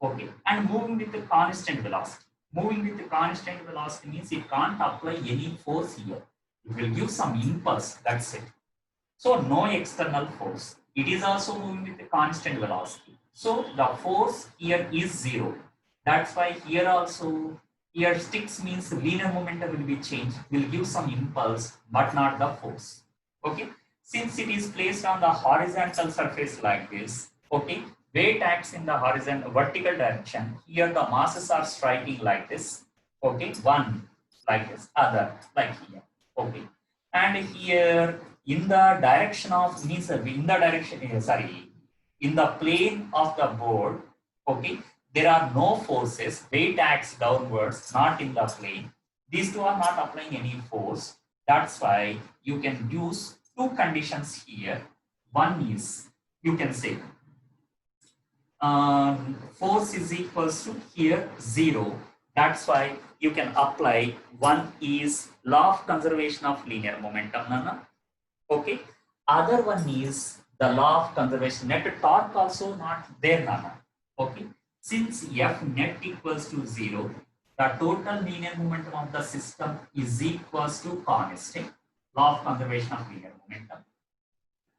Okay, and moving with the constant velocity. Moving with the constant velocity means it can't apply any force here. It will give some impulse. That's it. So no external force. It is also moving with the constant velocity. So the force here is zero. That's why here also, here sticks means linear momentum will be changed, will give some impulse, but not the force. Okay. Since it is placed on the horizontal surface like this, okay, weight acts in the horizontal vertical direction. Here the masses are striking like this. Okay, one like this, other like here. Okay, and here in the direction of means in the direction sorry in the plane of the board, okay, there are no forces, weight acts downwards, not in the plane. These two are not applying any force. That's why you can use two conditions here. One is, you can say force is equals to here zero. That's why you can apply one is law of conservation of linear momentum, Nana. Okay. Other one is the law of conservation. Net torque also not there, Nana. Okay. Since F net equals to zero, the total linear momentum of the system is equals to constant. Law of conservation of linear momentum.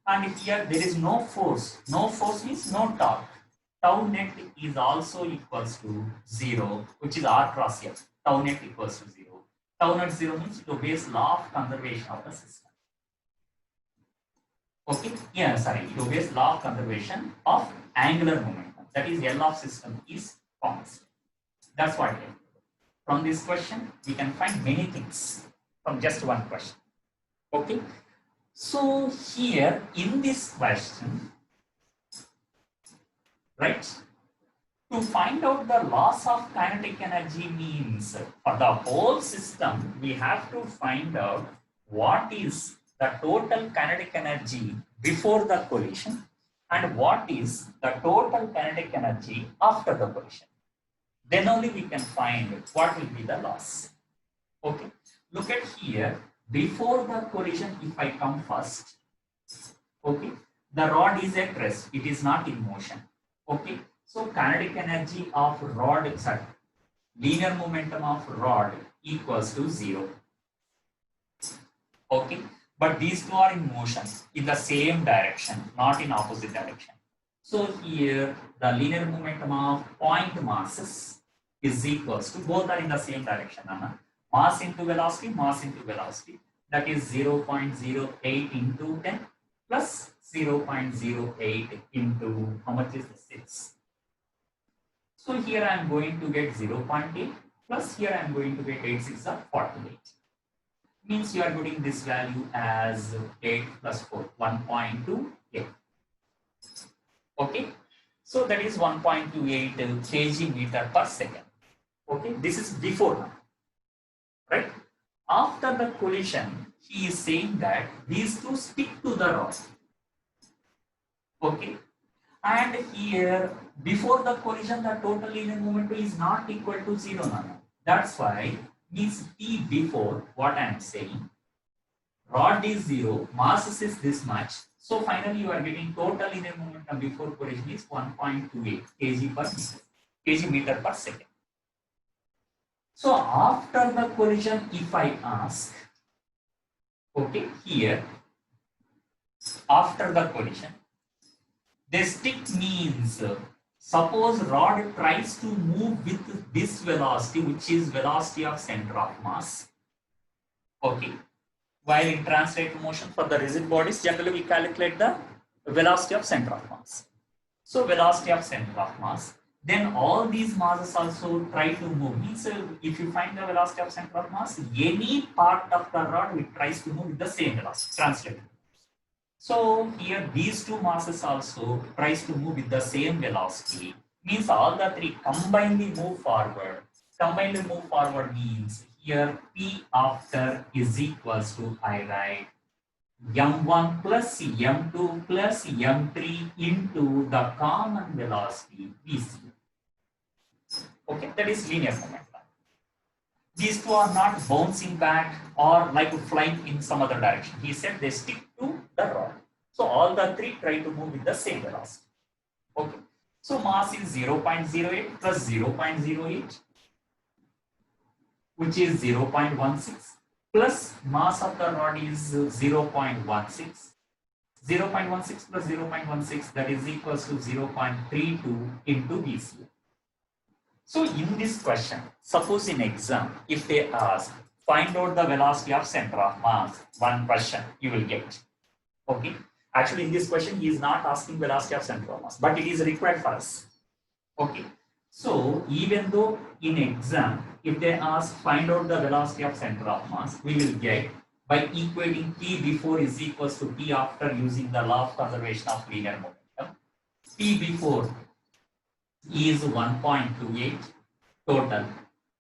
And here there is no force. No force means no torque. Tau net is also equals to zero, which is R cross F. Tau net equals to zero. Tau net zero means it obeys law of conservation of the system. Okay, yeah, sorry, it obeys law of conservation of angular momentum. That is, L of system is constant. That's what it is. From this question, we can find many things from just one question. Okay, so here in this question, right, to find out the loss of kinetic energy means for the whole system, we have to find out what is the total kinetic energy before the collision and what is the total kinetic energy after the collision. Then only we can find what will be the loss. Okay, look at here. Before the collision, if I come first, okay, the rod is at rest, it is not in motion. Okay, so kinetic energy of rod, sorry, linear momentum of rod equals to zero. Okay, but these two are in motion in the same direction, not in opposite direction. So here the linear momentum of point masses is equals to, both are in the same direction, Anna. Mass into velocity, that is 0.08 into 10 plus 0.08 into how much is the 6. So here I am going to get 0.8 plus here I am going to get 8 6 are 48. Means you are getting this value as 8 plus 4, 1.28. Okay, so that is 1.28 kg meter per second. Okay, this is before now, right? After the collision, he is saying that these two stick to the rod. Okay, and here before the collision, the total linear momentum is not equal to zero now. That's why means T before, what I am saying, rod is zero, mass is this much. So finally you are getting total linear momentum before collision is 1.28 kg meter per second. So after the collision, if I ask, okay, here after the collision, the stick means suppose rod tries to move with this velocity, which is velocity of center of mass. Okay, while in translated motion for the rigid bodies, generally we calculate the velocity of center of mass. So velocity of center of mass. Then all these masses also try to move. Means if you find the velocity of center of mass, any part of the rod it tries to move with the same velocity. Translate. So here these two masses also tries to move with the same velocity. Means all the three combinedly move forward. Combinedly move forward means here P after is equals to I write m1 plus m2 plus m3 into the common velocity vc. Okay, that is linear momentum. These two are not bouncing back or like flying in some other direction. He said they stick to the rod. So all the three try to move with the same velocity. Okay, so mass is 0.08 plus 0.08, which is 0.16, plus mass of the rod is 0.16. 0.16 plus 0.16, that is equals to 0.32 into VCM. So in this question, suppose in exam, if they ask, find out the velocity of center of mass, one question you will get. Okay. Actually, in this question, he is not asking velocity of center of mass, but it is required for us. Okay. So even though in exam, if they ask, find out the velocity of center of mass, we will get by equating P before is equals to P after using the law of conservation of linear momentum. P before is 1.28 total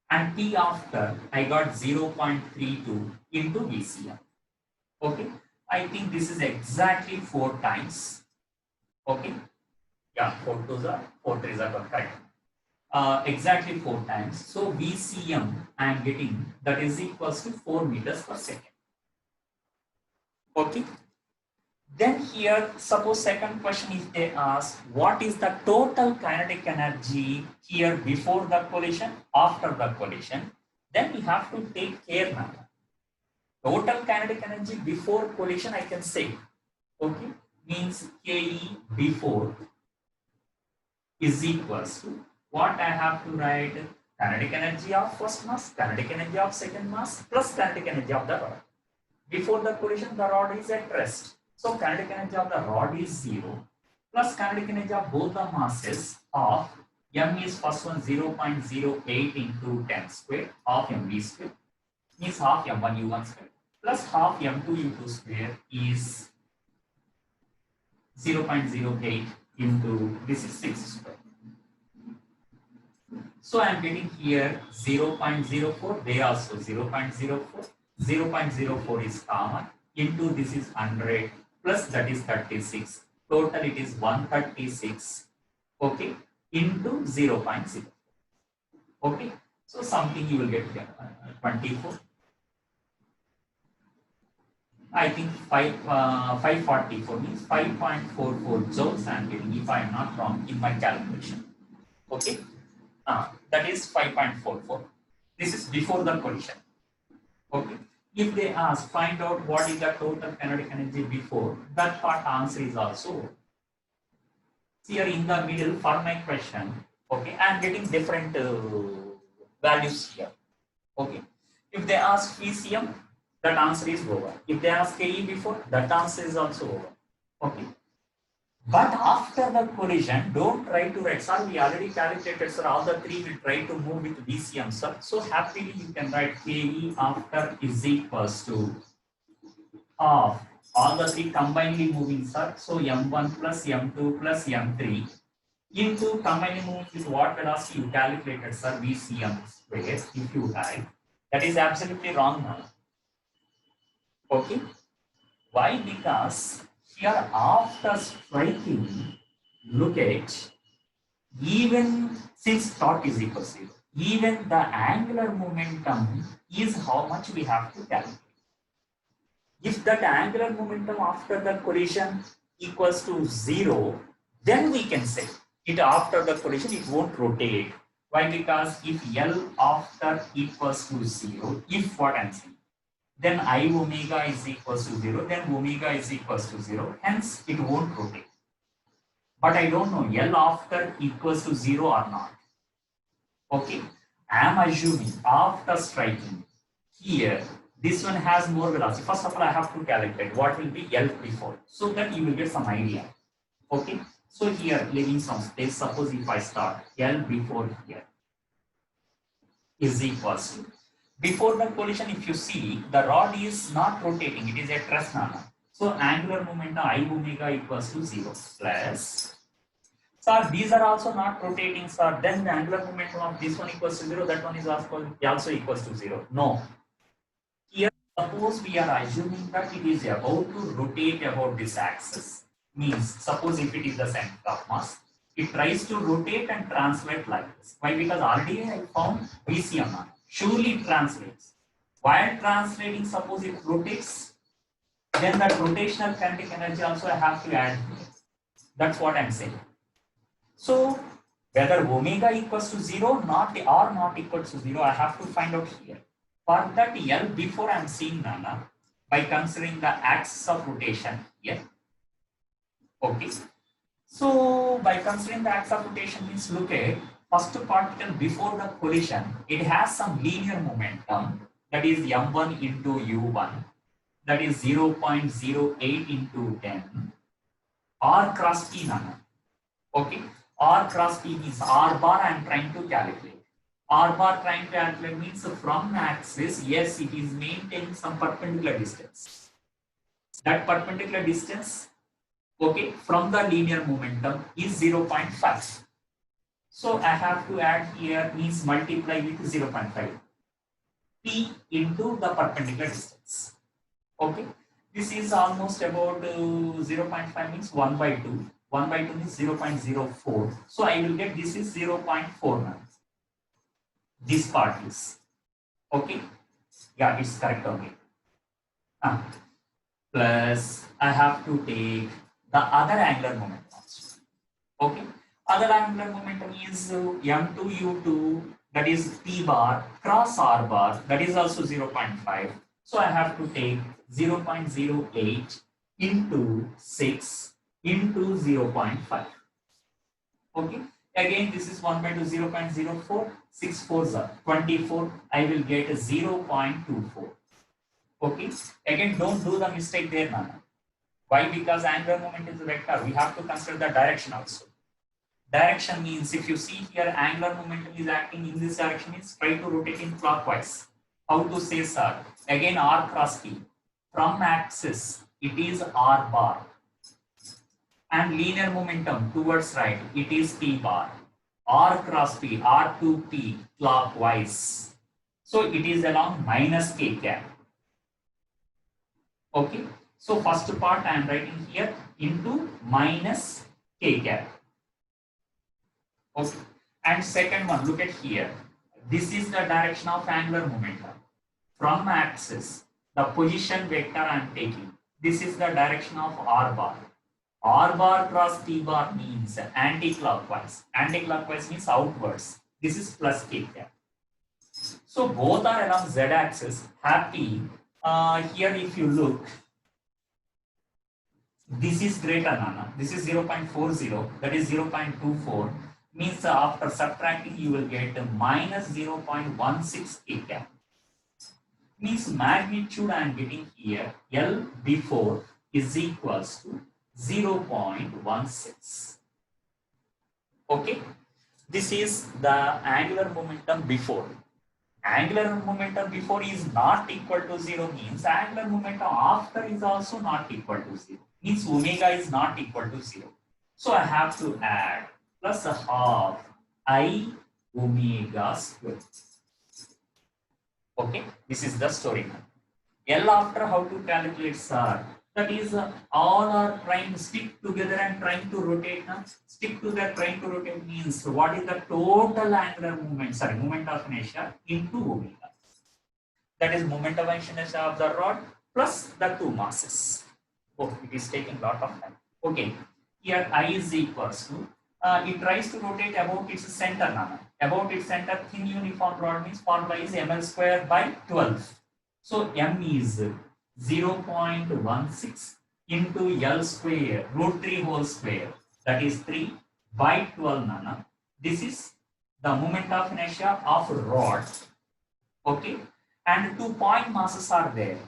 and P after I got 0.32 into VCM. Okay, I think this is exactly 4 times. Okay, yeah, 4 2s are 4 3s are correct. Exactly 4 times. So VCM I am getting that is equals to 4 meters per second. Okay. Then here, suppose second question if they ask, what is the total kinetic energy here before the collision, after the collision, then we have to take care now. Total kinetic energy before collision, I can say, okay, means Ke before is equals to what I have to write, kinetic energy of first mass, kinetic energy of second mass, plus kinetic energy of the rod. Before the collision, the rod is at rest. So kinetic energy of the rod is 0 plus kinetic energy of both the masses of m is first one 0.08 into 10 square of mv square means half m1 u1 square plus half m2 u2 square is 0.08 into this is 6 square. So I am getting here 0.04, there also 0.04, 0.04 is common into this is 100 plus that is 36. Total it is 136, okay, into 0.0. Okay, so something you will get here 24. I think 544 means 5.44 joules I am getting if I am not wrong in my calculation. Okay, that is 5.44. This is before the collision. Okay. If they ask, find out what is the total kinetic energy before, that part answer is also here in the middle for my question. Okay, I am getting different values here. Okay, if they ask VCM, that answer is over. If they ask Ke before, that answer is also over. Okay, but after the collision, don't try to write, sir, we already calculated, sir, all the three will try to move with VCM, sir. So happily you can write Ke after is equals to of all the three combinedly moving, sir. So m1 plus m2 plus m3 into combinedly moving with what velocity you calculated, sir, VCM square if you write. That is absolutely wrong now. Okay. Why? Because here after striking, look at, even since torque is equal to 0, even the angular momentum is how much we have to calculate. If that angular momentum after the collision equals to 0, then we can say it after the collision it won't rotate. Why? Because if L after equals to 0, if what I'm saying, then I omega is equals to 0, then omega is equals to 0, hence it won't rotate. But I don't know L after equals to 0 or not. Okay, I am assuming after striking here, this one has more velocity. First of all, I have to calculate what will be L before, so that you will get some idea. Okay, So here, leaving some space, suppose if I start L before here is equals to, before the collision, if you see, the rod is not rotating, it is a truss nana. So angular momentum I omega equals to 0 plus, sir, these are also not rotating, sir, then the angular momentum of this one equals to 0, that one is also equals to 0. No. Here, suppose we are assuming that it is about to rotate about this axis. Means, suppose if it is the center of mass, it tries to rotate and translate like this. Why? Because already I found VCM. Surely it translates. While translating, suppose it rotates, then that rotational kinetic energy also I have to add here. That's what I'm saying. So, whether omega equals to 0 not equals to 0, I have to find out here. For that L before I am seeing Nana, by considering the axis of rotation here. Okay. So by considering the axis of rotation means, look at first particle before the collision, it has some linear momentum, that is m1 into u1, that is 0.08 into 10 r cross p Nana. Okay. R cross p means r bar I am trying to calculate. R bar trying to calculate means from axis, yes, it is maintaining some perpendicular distance. That perpendicular distance, okay, from the linear momentum is 0.5. So I have to add here means multiply with 0.5 p into the perpendicular distance. Okay, this is almost about 0.5 means 1 by 2. 1 by 2 means 0.04. So I will get this is 0.49. This part is okay. Yeah, it's correct. Okay. Plus I have to take the other angular momentum. Okay. Other angular momentum is m2 u2, that is p bar cross r bar, that is also 0.5. So I have to take 0.08 into 6 into 0.5. Okay. Again, this is 1 by 2, 0.04, 6 4s are 24. I will get 0.24. Okay. Again, don't do the mistake there, Nana. Why? Because angular moment is a vector. We have to consider the direction also. Direction means, if you see here, angular momentum is acting in this direction, is try to rotate in clockwise. How to say, sir? Again, r cross p. From axis, it is r bar. And linear momentum towards right, it is p bar. R cross p, r to p clockwise. So it is along minus k cap. Okay. So first part I am writing here into minus k cap. Okay. And second one, look at here. This is the direction of angular momentum. From axis, the position vector I am taking. This is the direction of r bar. R bar cross P bar means anti-clockwise. Anti-clockwise means outwards. This is plus k cap. So both are along z axis. Happy. Here if you look, this is greater Nana. This is 0.40. That is 0.24. Means after subtracting you will get minus 0.16 k cap. Means magnitude I am getting here, L before is equals to 0.16. Okay, this is the angular momentum before. Angular momentum before is not equal to 0 means angular momentum after is also not equal to 0. Means omega is not equal to 0. So I have to add plus a half I omega square. Okay, this is the story now. L after how to calculate, sir? That is all are trying to stick together and trying to rotate. Now, stick together, trying to rotate means what is the total angular movement? Sorry, moment of inertia into omega. That is moment of inertia of the rod plus the two masses. Oh, it is taking lot of time. Okay, here I is equals to. It tries to rotate about its center now. About its center, thin uniform rod means formula is ml square by 12. So m is 0.16 into L square root 3 whole square, that is 3 by 12 Nana. This is the moment of inertia of rod. Okay, and 2 point masses are there.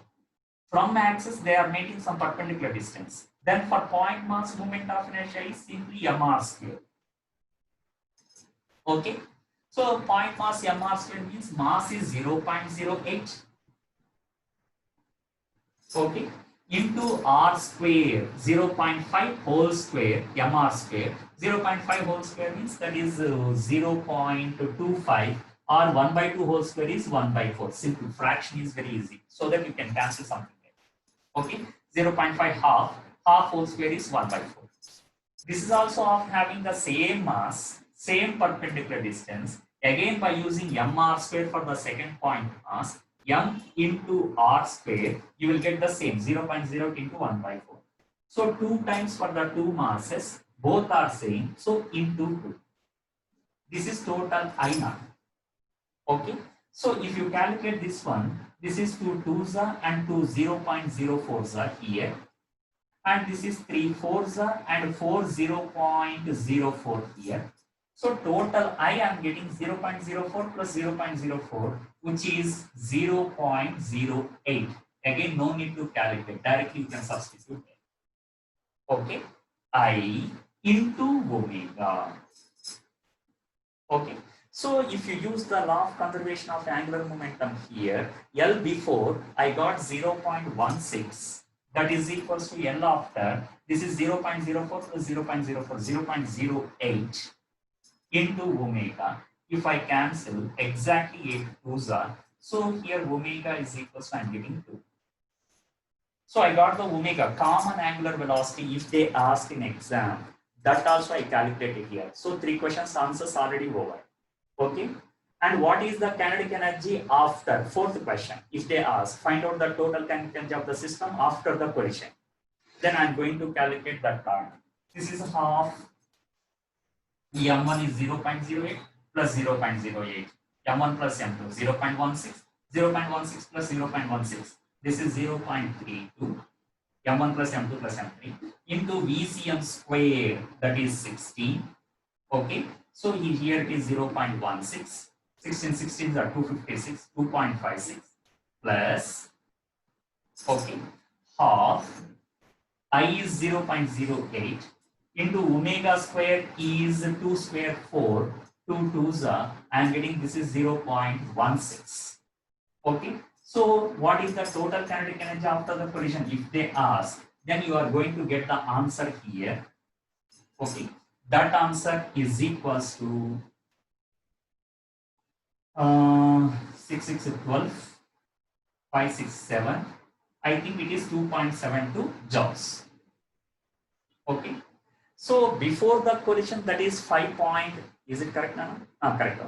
From axis they are making some perpendicular distance. Then for point mass moment of inertia is simply mr square. Okay. So point mass mr square means mass is 0.08. Okay. Into r square 0.5 whole square mr square. 0.5 whole square means that is 0.25, or 1 by 2 whole square is 1 by 4. Simple fraction is very easy, so that you can cancel something there. Okay. 0.5 half whole square is 1 by 4. This is also of having the same mass, same perpendicular distance. Again, by using mr square for the second point mass, m into r square, you will get the same 0.0 into 1 by 4. So 2 times for the two masses, both are same. So into 2. This is total I naught. Okay. So if you calculate this one, this is 2 2s and 2 0.04s here. And this is 3 4s and 4 0.04 here. So total I am getting 0.04 plus 0.04, which is 0.08. Again, no need to calculate. Directly you can substitute it. Okay. I into omega. Okay. So if you use the law of conservation of angular momentum here, L before I got 0.16. That is equals to L after. This is 0.04 plus 0.04, 0.08 into omega. If I cancel exactly 8 2s are, so here omega is equals to, I'm getting 2. So I got the omega, common angular velocity, if they ask in exam. That also I calculated here. So 3 questions answers already over. Okay. And what is the kinetic energy after? Fourth question. If they ask, find out the total kinetic energy of the system after the collision. Then I'm going to calculate that part. This is half. M1 is 0.08 plus 0.08. M1 plus M2, 0.16. 0.16 plus 0.16. This is 0.32. M1 plus M2 plus M3 into VCM square, that is 16. Okay. So here it is 0.16. 16 16s are 256, 2.56 plus, okay, half I is 0.08 into omega square is 2 square 4, 2 2s are, I am getting this is 0.16. Okay. So what is the total kinetic energy after the collision? If they ask, then you are going to get the answer here. Okay. That answer is equals to 6 6 12 5 6 7. I think it is 2.72 joules. Okay. So before the collision, that is 5 point. Is it correct now? Correct.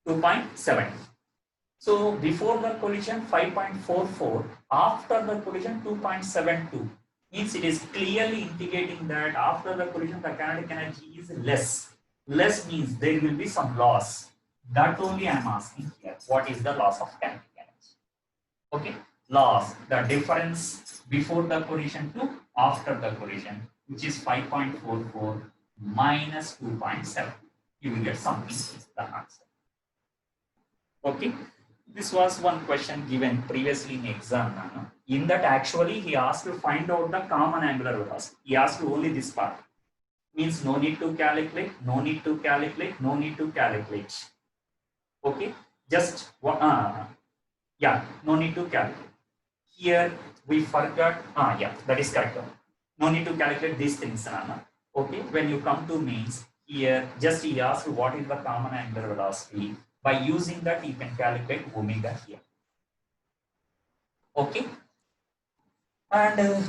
2.7. So before the collision 5.44. After the collision 2.72. Means it is clearly indicating that after the collision the kinetic energy is less. Less means there will be some loss. That only I am asking here. What is the loss of kinetic energy? Okay. Loss, the difference before the collision to after the collision, which is 5.44 minus 2.7. You will get something is the answer. Okay. This was one question given previously in exam. In that actually he asked to find out the common angular velocity. He asked only this part. Means no need to calculate, no need to calculate, no need to calculate. Okay, just yeah, no need to calculate. Here we forgot. Yeah, that is correct. No need to calculate these things. Okay, when you come to means here, just he asked what is the common angular velocity. By using that, you can calculate omega here. Okay, and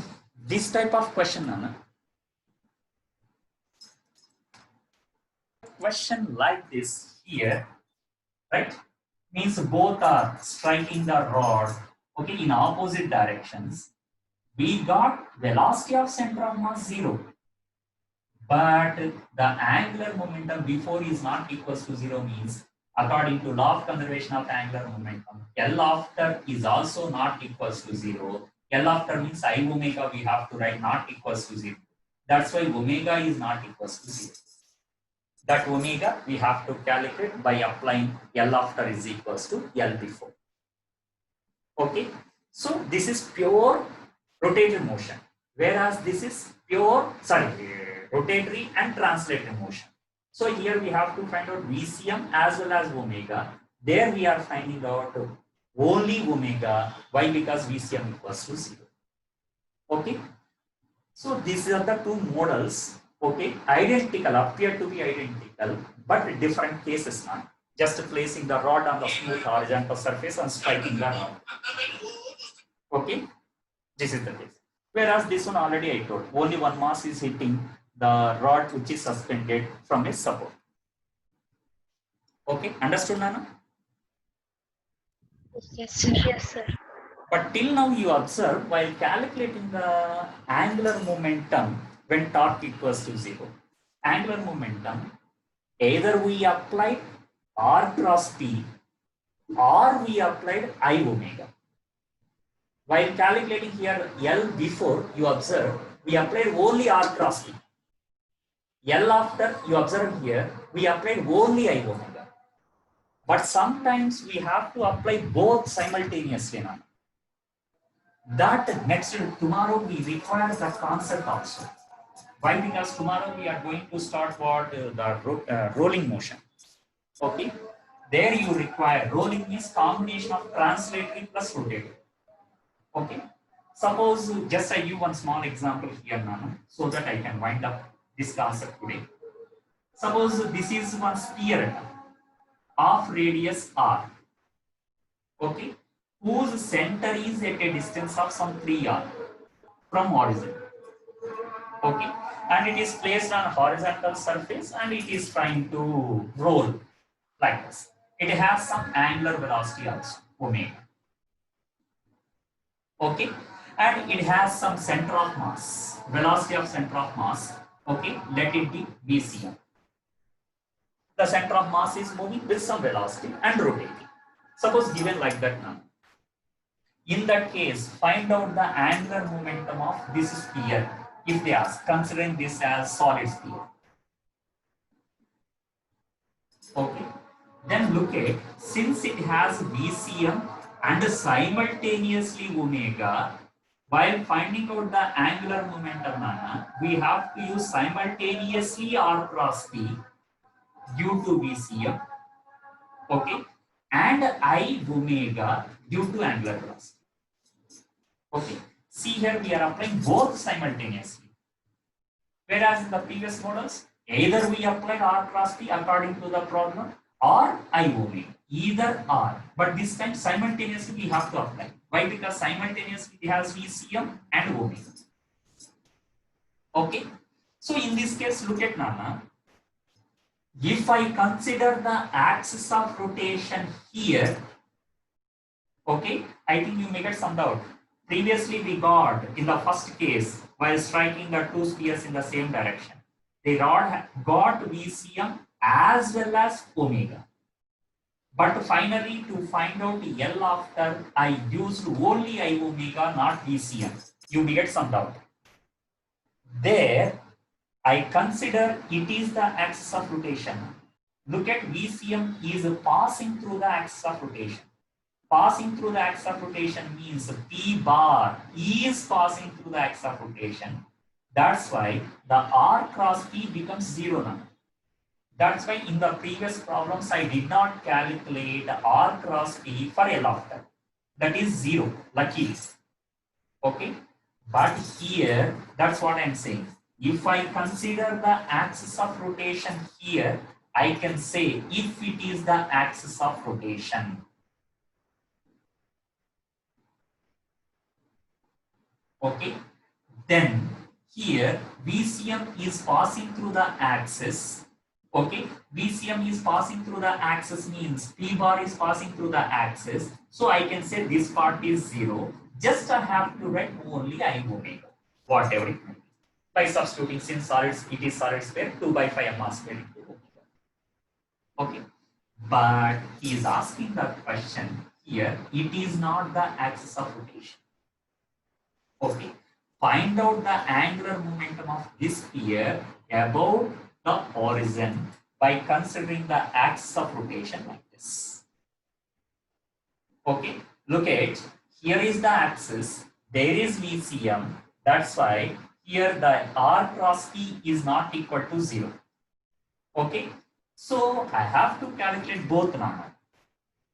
this type of question, question like this here, right? Means both are striking the rod, okay, in opposite directions. We got velocity of center of mass 0, but the angular momentum before is not equals to 0 means according to law of conservation of angular momentum, L after is also not equals to 0. L after means I omega we have to write not equals to 0. That's why omega is not equals to 0. That omega we have to calculate by applying L after is equals to L before. Okay. So this is pure rotated motion. whereas this is pure, sorry, rotatory and translatory motion. So here we have to find out VCM as well as omega. There we are finding out only omega. Why? Because VCM equals to 0. Okay. So these are the two models. Okay, identical, appear to be identical, but different cases now. Just placing the rod on the smooth horizontal surface and striking the rod. Okay, this is the case. Whereas this one already I told, only one mass is hitting the rod which is suspended from a support. Okay, understood, Nana? Yes, sir. Yes, sir. But till now you observe while calculating the angular momentum when torque equals to 0, angular momentum, either we applied R cross P or we applied I omega. While calculating here L before, you observe we applied only R cross P. L after, you observe here, we applied only I omega. But sometimes we have to apply both simultaneously now. That next tomorrow we require that concept also. Why? Because tomorrow we are going to start what the rolling motion. Okay, there you require rolling is combination of translatory plus rotatory. Okay, suppose just I give one small example here, Nana, so that I can wind up this concept today. Suppose this is one sphere of radius r. Okay, whose center is at a distance of some 3r from horizon. Okay, and it is placed on horizontal surface and it is trying to roll like this. It has some angular velocity also, omega. Okay, and it has some center of mass, velocity of center of mass. Okay, let it be VCM. The center of mass is moving with some velocity and rotating. Suppose given like that now. In that case, find out the angular momentum of this sphere if they ask, considering this as solid sphere. Okay, then look at, since it has VCM and simultaneously omega, while finding out the angular momentum, Nana, we have to use simultaneously R cross P due to VCM, okay, and I omega due to angular velocity. Okay, see here we are applying both simultaneously. Whereas in the previous models, either we applied R cross P according to the problem or I omega, either or. But this time simultaneously we have to apply. Why? Because simultaneously it has VCM and omega. Okay, so in this case, look at Nana. If I consider the axis of rotation here, okay, I think you may get some doubt. Previously we got in the first case while striking the two spheres in the same direction, the rod got VCM as well as omega. But finally to find out L after, I used only I omega, not VCM. You may get some doubt. There I consider it is the axis of rotation. Look at VCM is passing through the axis of rotation. Passing through the axis of rotation means P bar is passing through the axis of rotation. That's why the R cross P becomes 0 now. That's why in the previous problems I did not calculate R cross P for L after. That is 0, luckily. Okay, but here that's what I'm saying. If I consider the axis of rotation here, I can say if it is the axis of rotation. Okay, then here VCM is passing through the axis. Okay, VCM is passing through the axis means P bar is passing through the axis. So I can say this part is 0. Just I have to write only I omega, whatever it may be. By substituting, since it is solid sphere, 2 by 5 m r square into omega. Okay, but he is asking the question here, it is not the axis of rotation. Okay, find out the angular momentum of this sphere above the horizon by considering the axis of rotation like this. Okay, look at, here is the axis, there is VCM, That's why here the R cross T is not equal to 0. Okay. So I have to calculate both now.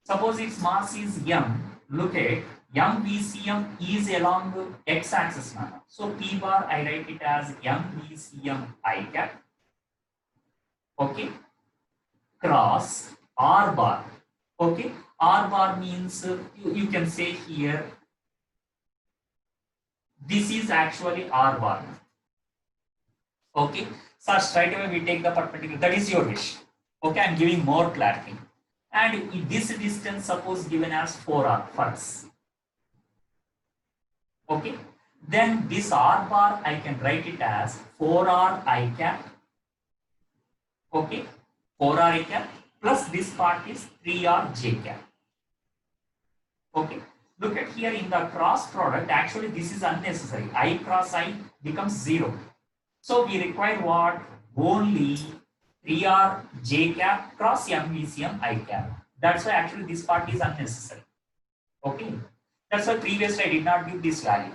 Suppose its mass is m. Look at m VCM is along x-axis now. So P bar I write it as m VCM I cap. Okay. Cross R bar. Okay. R bar means you can say here this is actually R bar. Okay. So straight away we take the perpendicular. That is your wish. Okay. I'm giving more clarity. And this distance suppose given as 4R for us. Okay. Then this R bar I can write it as 4R I cap. Okay. 4R I cap plus this part is 3R J cap. Okay. Look at here in the cross product, actually this is unnecessary. I cross I becomes 0. So we require what? Only 3R J cap cross MVCM I cap. That's why actually this part is unnecessary. Okay. That's why previously I did not give this value.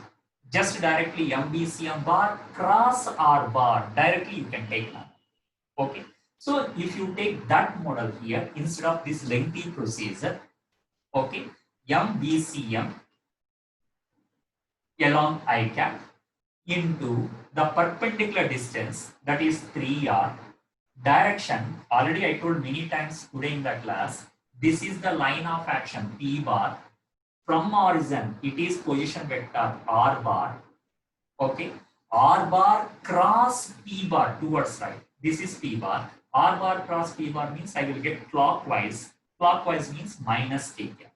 Just directly MVCM bar cross R bar. Directly you can take now. Okay. So if you take that model here instead of this lengthy procedure, okay, MVCM along I cap into the perpendicular distance, that is 3R, direction, already I told many times today in the class, this is the line of action P bar. From origin, it is position vector R bar. Okay. R bar cross P bar towards right. This is P bar. R bar cross P bar means I will get clockwise. Clockwise means minus K cap.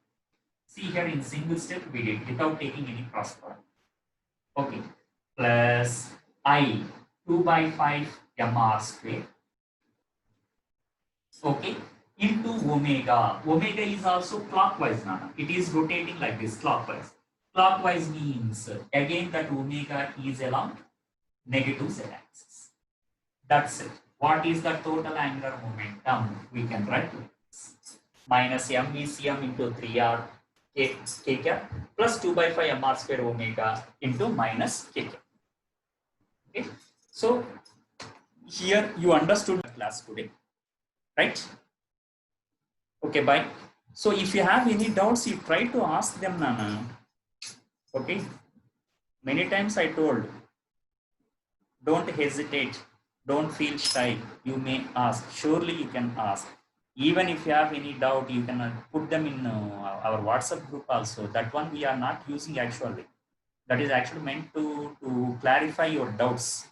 See here in single step we did without taking any cross product. Okay. Plus I 2 by 5 MR square. Okay. Into omega. Omega is also clockwise now. It is rotating like this clockwise. Clockwise means again that omega is along negative z-axis. That's it. What is the total angular momentum? We can write minus MVCM into 3R K cap plus 2 by 5 MR square omega into minus K cap. Okay. So here you understood the class today, right? Okay, bye. So if you have any doubts, you try to ask them, Nana. Okay. Many times I told, don't hesitate, don't feel shy. You may ask. Surely you can ask. Even if you have any doubt, you can put them in our WhatsApp group also. That one we are not using actually. That is actually meant to clarify your doubts.